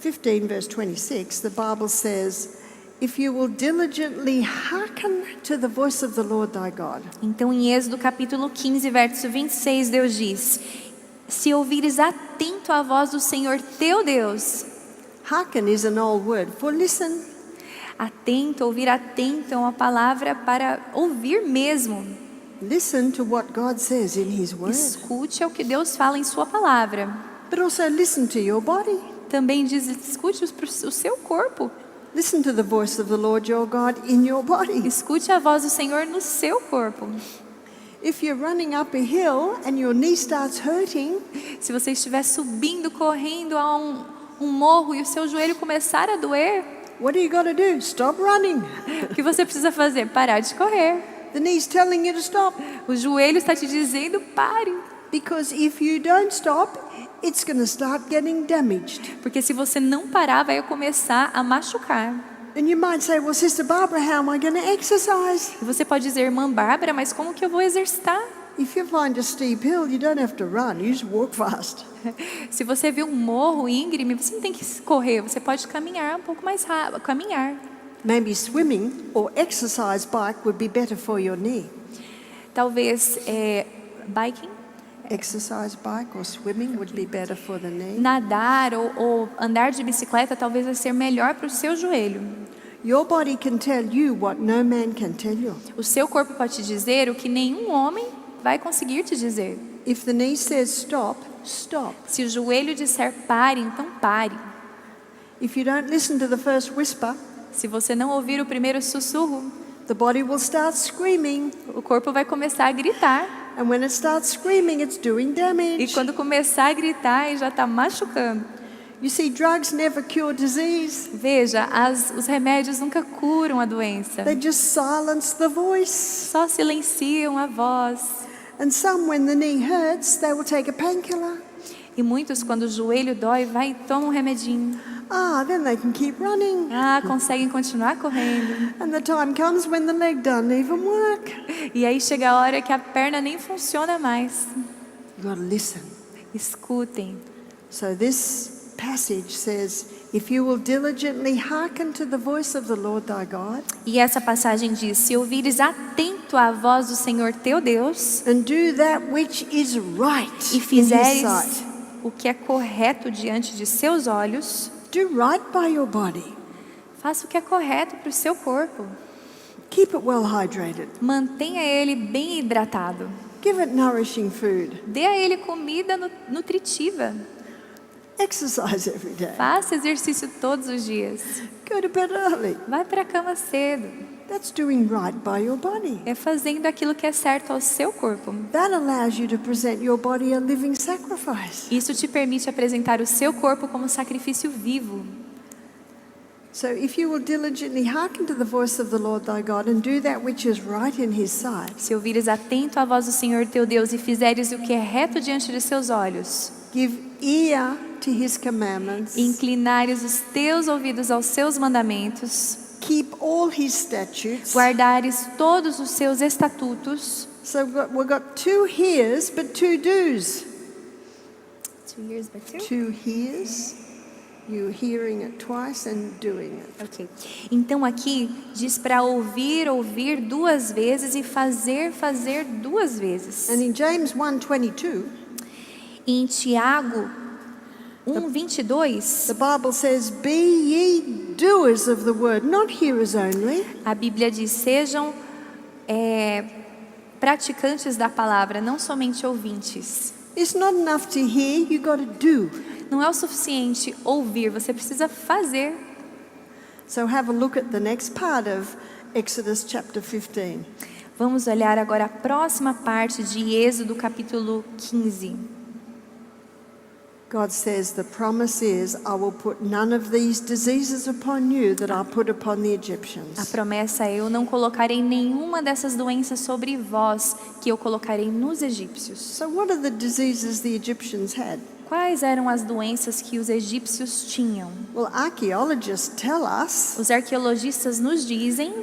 15 verse 26, the Bible says, "If you will diligently hearken to the voice of the Lord thy God." Então em Êxodo capítulo 15, verso 26, Deus diz: se ouvires atento à voz do Senhor teu Deus. Hearken is an old word for listen. Atento, ouvir atento é uma palavra para ouvir mesmo. Listen to what God says in his word. Escute ao que Deus fala em sua palavra. But also listen to your body. Também diz, escute o seu corpo. Listen to the voice of the Lord your God in your body. Escute a voz do Senhor no seu corpo. If you're running up a hill and your knee starts hurting, Se você estiver subindo, correndo a um morro e o seu joelho começar a doer, what do you got to do? Stop running. o que você precisa fazer? Parar de correr. The knee's telling you to stop. O joelho está te dizendo, pare. Because if you don't stop, it's going to start getting damaged. Porque se você não parar, vai começar a machucar. And you might say, well, Sister Barbara, how am I going to exercise? E você pode dizer, irmã Bárbara, mas como que eu vou exercitar? If you find a steep hill, you don't have to run, you just walk fast. Se você vê um morro íngreme, você não tem que correr, você pode caminhar um pouco mais rápido, caminhar. Maybe swimming or exercise bike would be better for your knee. Talvez biking, Exercise bike or swimming would be better for the knee. nadar ou andar de bicicleta talvez vai ser melhor para o seu joelho. Your body can tell you what no man can tell you. O seu corpo pode te dizer o que nenhum homem vai conseguir te dizer. If the knee says stop, stop. Se o joelho disser pare, então pare. If you don't listen to the first whisper, Se você não ouvir o primeiro sussurro, the body will start screaming. o corpo vai começar a gritar. And when it starts screaming, it's doing E damage. quando começar a gritar, ele já está machucando. You see, drugs never cure disease. Veja, os remédios nunca curam a doença. They just silence the voice. Só silenciam a voz. And some, when the knee hurts, they will take a painkiller. E muitos, quando o joelho dói, vai e tomam um remedinho. Then they can keep running. Conseguem continuar correndo. And the time comes when the leg doesn't even work. E aí chega a hora que a perna nem funciona mais. You've got to listen. Escutem. So this passage says, if you will diligently hearken to the voice of the Lord thy God, E essa passagem diz: se ouvires atento à voz do Senhor teu Deus and do that which is right e in his fizeres sight. o que é correto diante de seus olhos, Do right by your body. faça o que é correto para o seu corpo. Keep it well hydrated. Mantenha ele bem hidratado. Give it nourishing food. Dê a ele comida nutritiva. Exercise every day. Faça exercício todos os dias. Go to bed early. Vai para a cama cedo. That's doing right by your body. É fazendo aquilo que é certo ao seu corpo. That allows you to present your body a living sacrifice. Isso te permite apresentar o seu corpo como sacrifício vivo. So if you will diligently hearken to the voice of the Lord thy God and do that which is right in his sight, Se ouvires atento à voz do Senhor teu Deus e fizeres o que é reto diante de seus olhos, give ear to his commandments, e inclinares os teus ouvidos aos seus mandamentos, keep all his statutes. guardares todos os seus estatutos. So we've got 2 hears but 2 do's. 2 years by 2? 2 hears, you hearing it twice and doing it. Ok. Então aqui diz para ouvir 2 vezes e fazer 2 vezes. And in James 1:22, E em Tiago 1:22, the Bible says, "Be ye doers of the word, not hearers only." a Bíblia diz: sejam praticantes da palavra, não somente ouvintes. It's not enough to hear, you got to do. Não é o suficiente ouvir, você precisa fazer. So have a look at the next part of Exodus chapter 15. Vamos olhar agora a próxima parte de Êxodo capítulo 15. God says, the promise is, I will put none of these diseases upon you that I put upon the A Egyptians. promessa é: eu não colocarei nenhuma dessas doenças sobre vós que eu colocarei nos egípcios. So what are the diseases the Egyptians had? Quais eram as doenças que os egípcios tinham? Well, archaeologists tell us Os arqueologistas nos dizem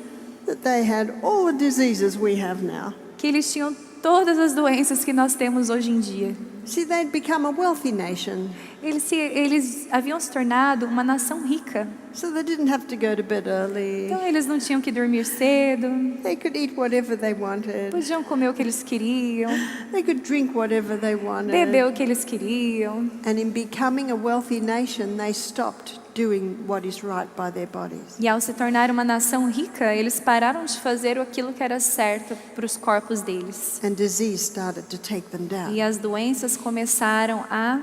that they had all the diseases we have now. que eles tinham todas as doenças que nós temos hoje em dia. See, they'd become a wealthy nation, Eles haviam se tornado uma nação rica. so they didn't have to go to bed early. Então eles não tinham que dormir cedo, They could eat whatever they wanted. podiam comer o que eles queriam, They could drink whatever they wanted. beber o que eles queriam. And in becoming a wealthy nation, they stopped doing what is right by their bodies. E ao se tornar uma nação rica, eles pararam de fazer aquilo que era certo para os corpos deles. And disease started to take them down. E as doenças começaram a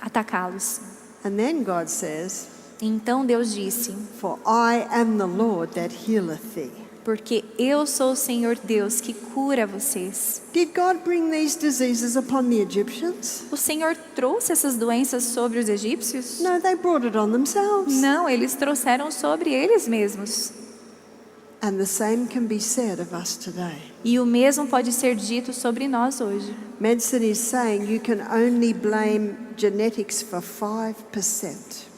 atacá-los. And then God says, Então Deus disse: "For I am the Lord that healeth thee." porque eu sou o Senhor Deus que cura vocês. Did God bring these diseases upon the Egyptians? O Senhor trouxe essas doenças sobre os egípcios? No, they brought it on themselves. Não, eles trouxeram sobre eles mesmos. And the same can be said of us today. E o mesmo pode ser dito sobre nós hoje. Medicine is saying you can only blame genetics for 5%.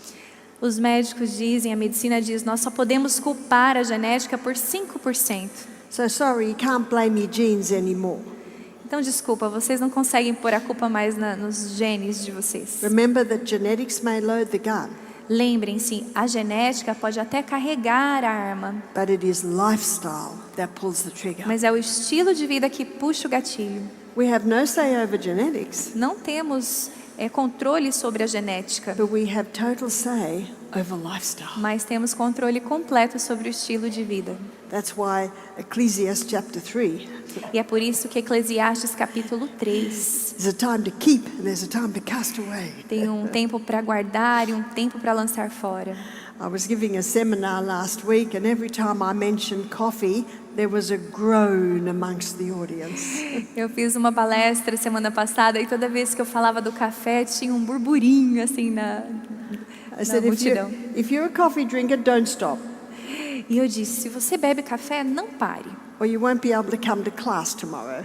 Os médicos dizem, a medicina diz, nós só podemos culpar a genética por 5%. So sorry, you can't blame your genes anymore. Então, desculpa, vocês não conseguem pôr a culpa mais nos genes de vocês. Remember that genetics may load the gun, Lembrem-se, a genética pode até carregar a arma, but it is lifestyle that pulls the trigger. mas é o estilo de vida que puxa o gatilho. We have no say over genetics, Não temos controle sobre a genética, but we have total say over lifestyle. mas temos controle completo sobre o estilo de vida. That's why Ecclesiastes chapter 3, E é por isso que Eclesiastes capítulo 3 there's a time to keep and there's a time to cast away. tem um tempo para guardar e um tempo para lançar fora. I was giving a seminar last week, and every time I mentioned coffee, there was a groan amongst the audience. Eu fiz uma palestra semana passada e toda vez que eu falava do café tinha um burburinho assim na I said, multidão. if you're a coffee drinker, don't stop, E eu disse, se você bebe café, não pare. or you won't be able to come to class tomorrow.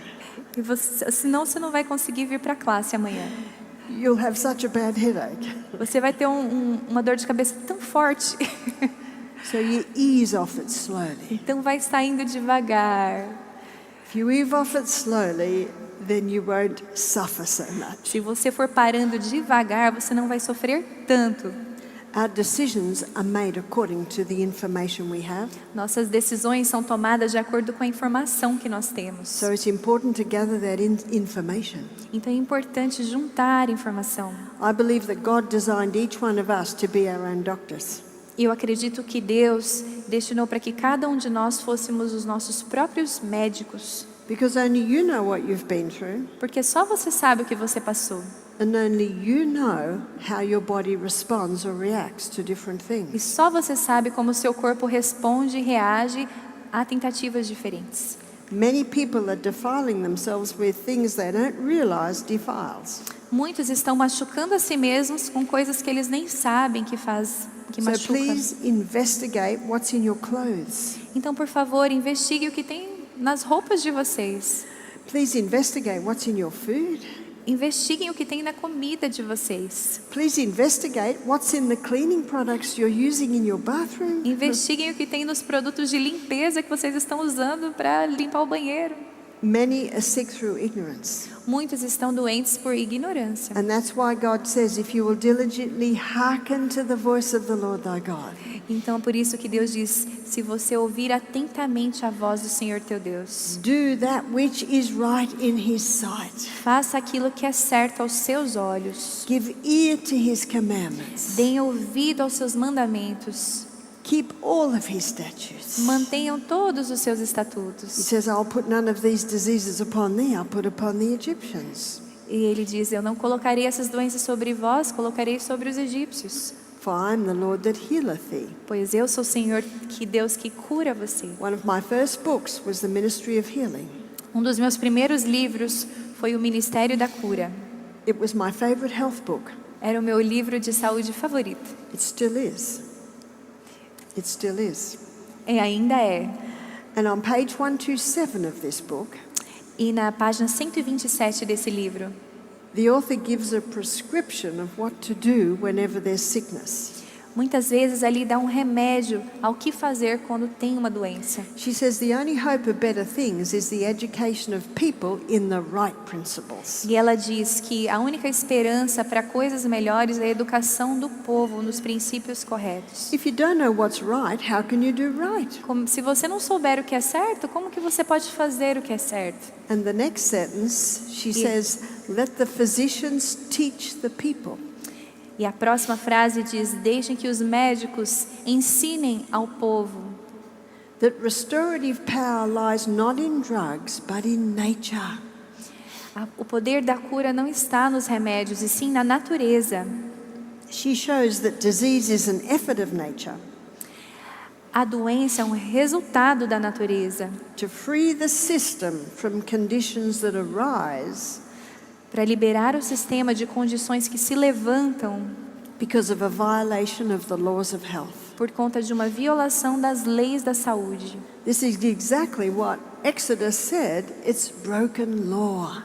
E senão você não vai conseguir vir para a classe amanhã. You'll have such a bad headache. Você vai ter uma dor de cabeça tão forte. So you ease off it slowly. Então vai saindo devagar. If you ease off it slowly, then you won't suffer so much. Se você for parando devagar, você não vai sofrer tanto. Our decisions are made according to the information we have. Nossas decisões são tomadas de acordo com a informação que nós temos. So it's important to gather that information. Então é importante juntar informação. I believe that God designed each one of us to be our own doctors. Eu acredito que Deus destinou para que cada um de nós fôssemos os nossos próprios médicos. Because only you know what you've been through, Porque só você sabe o que você passou. and only you know how your body responds or reacts to different E things. só você sabe como o seu corpo responde e reage a tentativas diferentes. Many people are defiling themselves with things they don't realize defiles. Muitos estão machucando a si mesmos com coisas que eles nem sabem que So machucam. please investigate what's in your clothes. Então, por favor, investigue o que tem nas roupas de vocês. Please investigate what's in your food. Investiguem o que tem na comida de vocês. Please investigate what's in the cleaning products you're using in your bathroom. Investiguem o que tem nos produtos de limpeza que vocês estão usando para limpar o banheiro. Many are sick through ignorance. Muitos estão doentes por ignorância. And that's why God says, if you will diligently hearken to the voice of the Lord thy God, Então, por isso que Deus diz, se você ouvir atentamente a voz do Senhor teu Deus, do that which is right in his sight. faça aquilo que é certo aos seus olhos. Give ear to his commandments. Deem ouvido aos seus mandamentos. Keep all of his statutes. Mantenham todos os seus He estatutos. says, I'll put none of these diseases upon thee, I'll put upon the Egyptians. E ele diz, eu não colocarei essas doenças sobre vós, colocarei sobre os egípcios. For I am the Lord that healeth thee. Pois eu sou o Senhor, que Deus que cura você. One of my first books was The Ministry of Healing. Um dos meus primeiros livros foi o Ministério da Cura. It was my favorite health book. Era o meu livro de saúde favorito. It still is. It still is. E ainda é. And on page 127 of this book, E na página 127 desse livro, the author gives a prescription of what to do whenever there's sickness. muitas vezes ali dá um remédio ao que fazer quando tem uma doença. She says the only hope of better things is the education of people in the right principles. E ela diz que a única esperança para coisas melhores é a educação do povo nos princípios corretos. If you don't know what's right, how can you do right? Se você não souber o que é certo, como que você pode fazer o que é certo? And the next sentence, she says, let the physicians teach the people. E a próxima frase diz, deixem que os médicos ensinem ao povo That restorative power lies not in drugs, but in nature. o poder da cura não está nos remédios, e sim na natureza. She shows that disease is an effort of nature A doença é um resultado da natureza. to free the system from conditions that arise Para liberar o sistema de condições que se levantam because of a violation of the laws of health. por conta de uma violação das leis da saúde. This is exactly what Exodus said, it's broken law.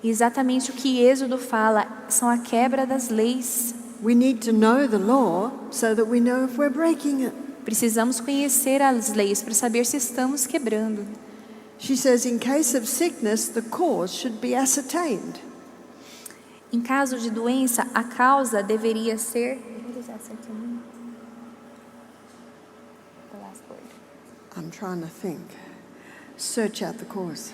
E exatamente o que Êxodo fala são a quebra das leis. We need to know the law so that we know if we're breaking it. Precisamos conhecer as leis para saber se estamos quebrando. She says, in case of sickness, the cause should be ascertained. Em caso de doença, a causa deveria ser... I'm trying to think. Search out the cause.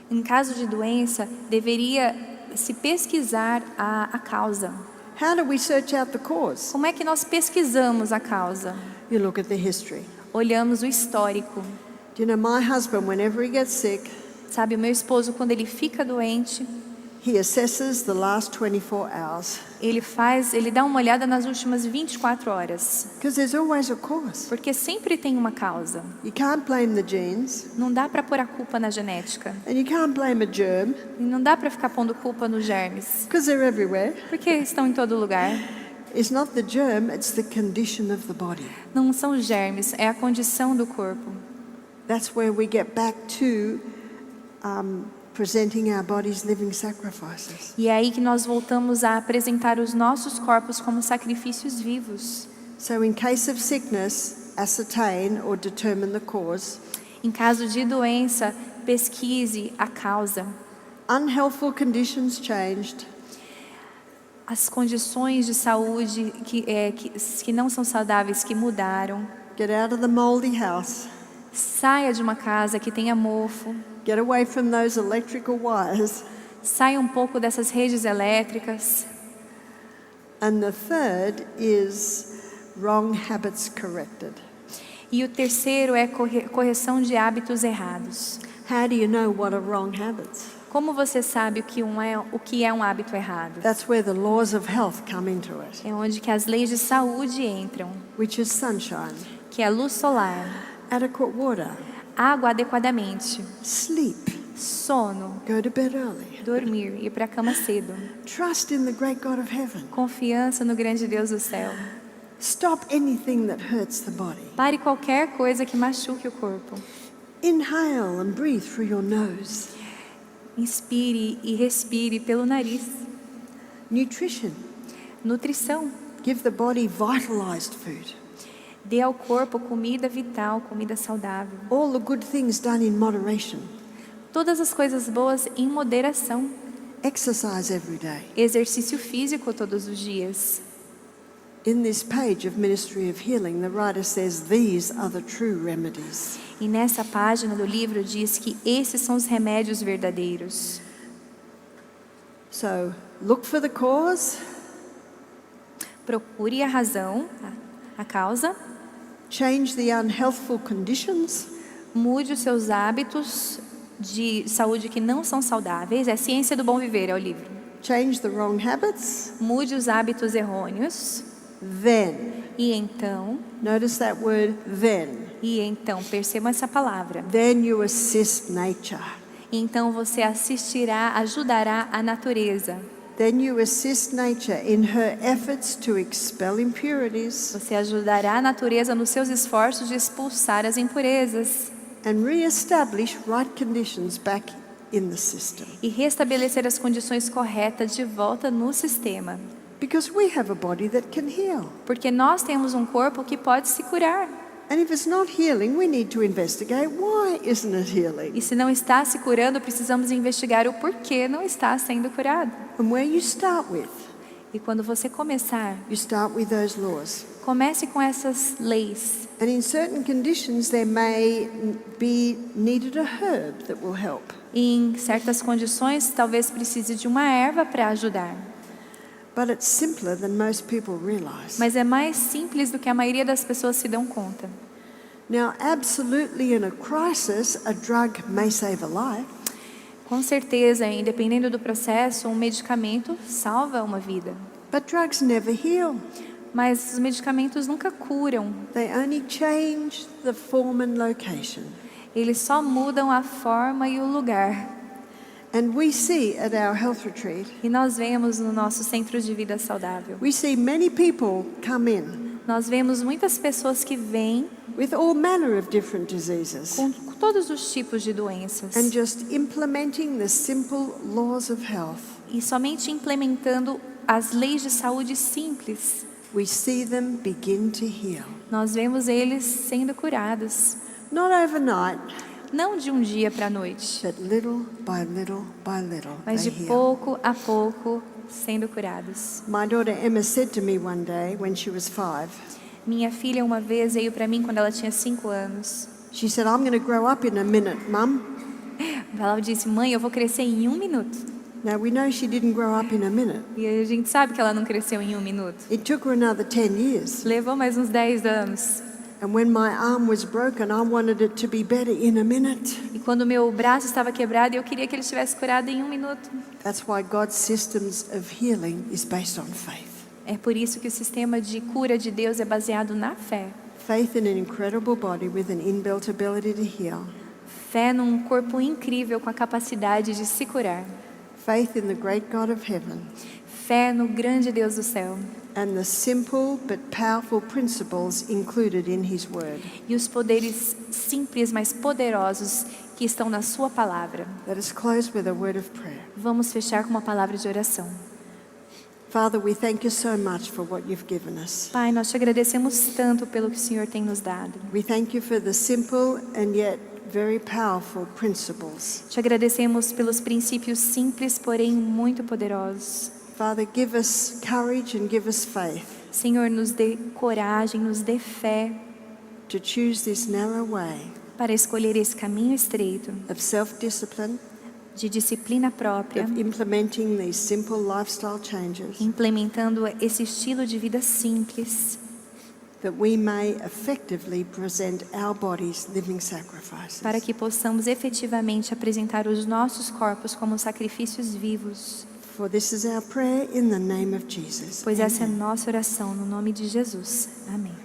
Em caso de doença, deveria se pesquisar a causa. How do we search out the cause? Como é que nós pesquisamos a causa? You look at the history. Olhamos o histórico. Do you know, my husband, whenever he gets sick, Sabe, o meu esposo, quando ele fica doente, he assesses the last 24 hours. ele dá uma olhada nas últimas 24 horas. Because there's always a cause. Porque sempre tem uma causa. You can't blame the genes, Não dá para pôr a culpa na genética. and you can't blame a germ, E não dá para ficar pondo culpa nos germes. because they're everywhere. Porque estão em todo lugar. It's not the germ, it's the condition of the body. Não são os germes, é a condição do corpo. That's where we get back to presenting our bodies living sacrifices. E é aí que nós voltamos a apresentar os nossos corpos como sacrifícios vivos. So in case of sickness, ascertain or determine the cause. Em caso de doença, pesquise a causa. Unhealthful conditions changed. As condições de saúde que não são saudáveis, que mudaram. Get out of the moldy house. Saia de uma casa que tenha mofo. Get away from those electrical wires. Saia um pouco dessas redes elétricas. And the third is wrong habits corrected. E o terceiro é correção de hábitos errados. How do you know what are wrong habits? Como você sabe o que é um hábito errado? That's where the laws of health come into it, É onde que as leis de saúde entram, which is sunshine, que é luz solar, adequate water, água adequadamente, sleep, sono, go to bed early, dormir, ir para a cama cedo, trust in the great God of heaven, confiança no grande Deus do céu. stop anything that hurts the body, Pare qualquer coisa que machuque o corpo. inhale and breathe through your nose, Inspire e respire pelo nariz. nutrition, Nutrição. give the body vitalized food, Dê ao corpo comida vital, comida saudável. all the good things done in moderation, Todas as coisas boas em moderação. exercise every day. Exercício físico todos os dias. In this page of Ministry of Healing, the writer says these are the true remedies. E nessa página do livro diz que esses são os remédios verdadeiros. So, look for the cause, Procure a razão, a causa. change the unhealthful conditions, Mude os seus hábitos de saúde que não são saudáveis. É Ciência do Bom Viver, é o livro. change the wrong habits, Mude os hábitos errôneos. then, E então, notice that word then perceba essa palavra. then you assist nature. Então você ajudará a natureza. Then you assist nature in her efforts to expel impurities Você ajudará a natureza nos seus esforços de expulsar as impurezas and re-establish right conditions back in the system. e restabelecer as condições corretas de volta no sistema. Because we have a body that can heal. Porque nós temos um corpo que pode se curar. And if it's not healing, we need to investigate why isn't it healing? E se não está se curando, precisamos investigar o porquê não está sendo curado. And where you start with, E quando você começar, you start with those laws. comece com essas leis. And in certain conditions, there may be needed a herb that will help. E em certas condições, talvez precise de uma erva para ajudar. But it's simpler than most people realize. Mas é mais simples do que a maioria das pessoas se dão conta. Now, absolutely in a crisis, a drug may save a life. Com certeza, independendo do processo, um medicamento salva uma vida. But drugs never heal. Mas os medicamentos nunca curam. They only change the form and location. Eles só mudam a forma e o lugar. And we see at our health retreat, E nós vemos no nosso centro de vida saudável. we see many people come in Nós vemos muitas pessoas que vêm with all manner of different diseases com todos os tipos de doenças. and just implementing the simple laws of health. E somente implementando as leis de saúde simples, we see them begin to heal. nós vemos eles sendo curados. Not overnight, Não de um dia para a noite, but little by little by little, mas they de heal. pouco a pouco sendo curados. My daughter Emma said to me one day when she was 5, Minha filha uma vez veio para mim quando ela tinha 5 anos. she said, I'm going to grow up in a minute, Mum. Ela disse: mãe, eu vou crescer em 1 minuto. Now we know she didn't grow up in a minute. E a gente sabe que ela não cresceu em 1 minuto. It took her another 10 years. Levou mais uns 10 anos. And when my arm was broken, I wanted it to be better in a minute. E quando meu braço estava quebrado, eu queria que ele estivesse curado em 1 minuto. That's why God's systems of healing is based on faith. É por isso que o sistema de cura de Deus é baseado na fé. Faith in an incredible body with an inbuilt ability to heal. Fé num corpo incrível com a capacidade de se curar. Faith in the great God of heaven. Fé no grande Deus do céu. And the simple but powerful principles included in His Word. E os poderes simples, mas poderosos que estão na sua palavra. Let us close with a word of prayer. Vamos fechar com uma palavra de oração. Father, we thank you so much for what you've given us. Pai, nós te agradecemos tanto pelo que o Senhor tem nos dado. We thank you for the simple and yet very powerful principles. Te agradecemos pelos princípios simples, porém muito poderosos. Father, give us courage and give us faith Senhor, nos dê coragem, nos dê fé to choose this narrow way para escolher esse caminho estreito of self-discipline, de disciplina própria, of implementing these simple lifestyle changes, implementando esse estilo de vida simples, that we may effectively present our bodies living sacrifices. para que possamos efetivamente apresentar os nossos corpos como sacrifícios vivos. For this is our prayer in the name of Jesus. Pois essa é a nossa oração no nome de Jesus. Amém.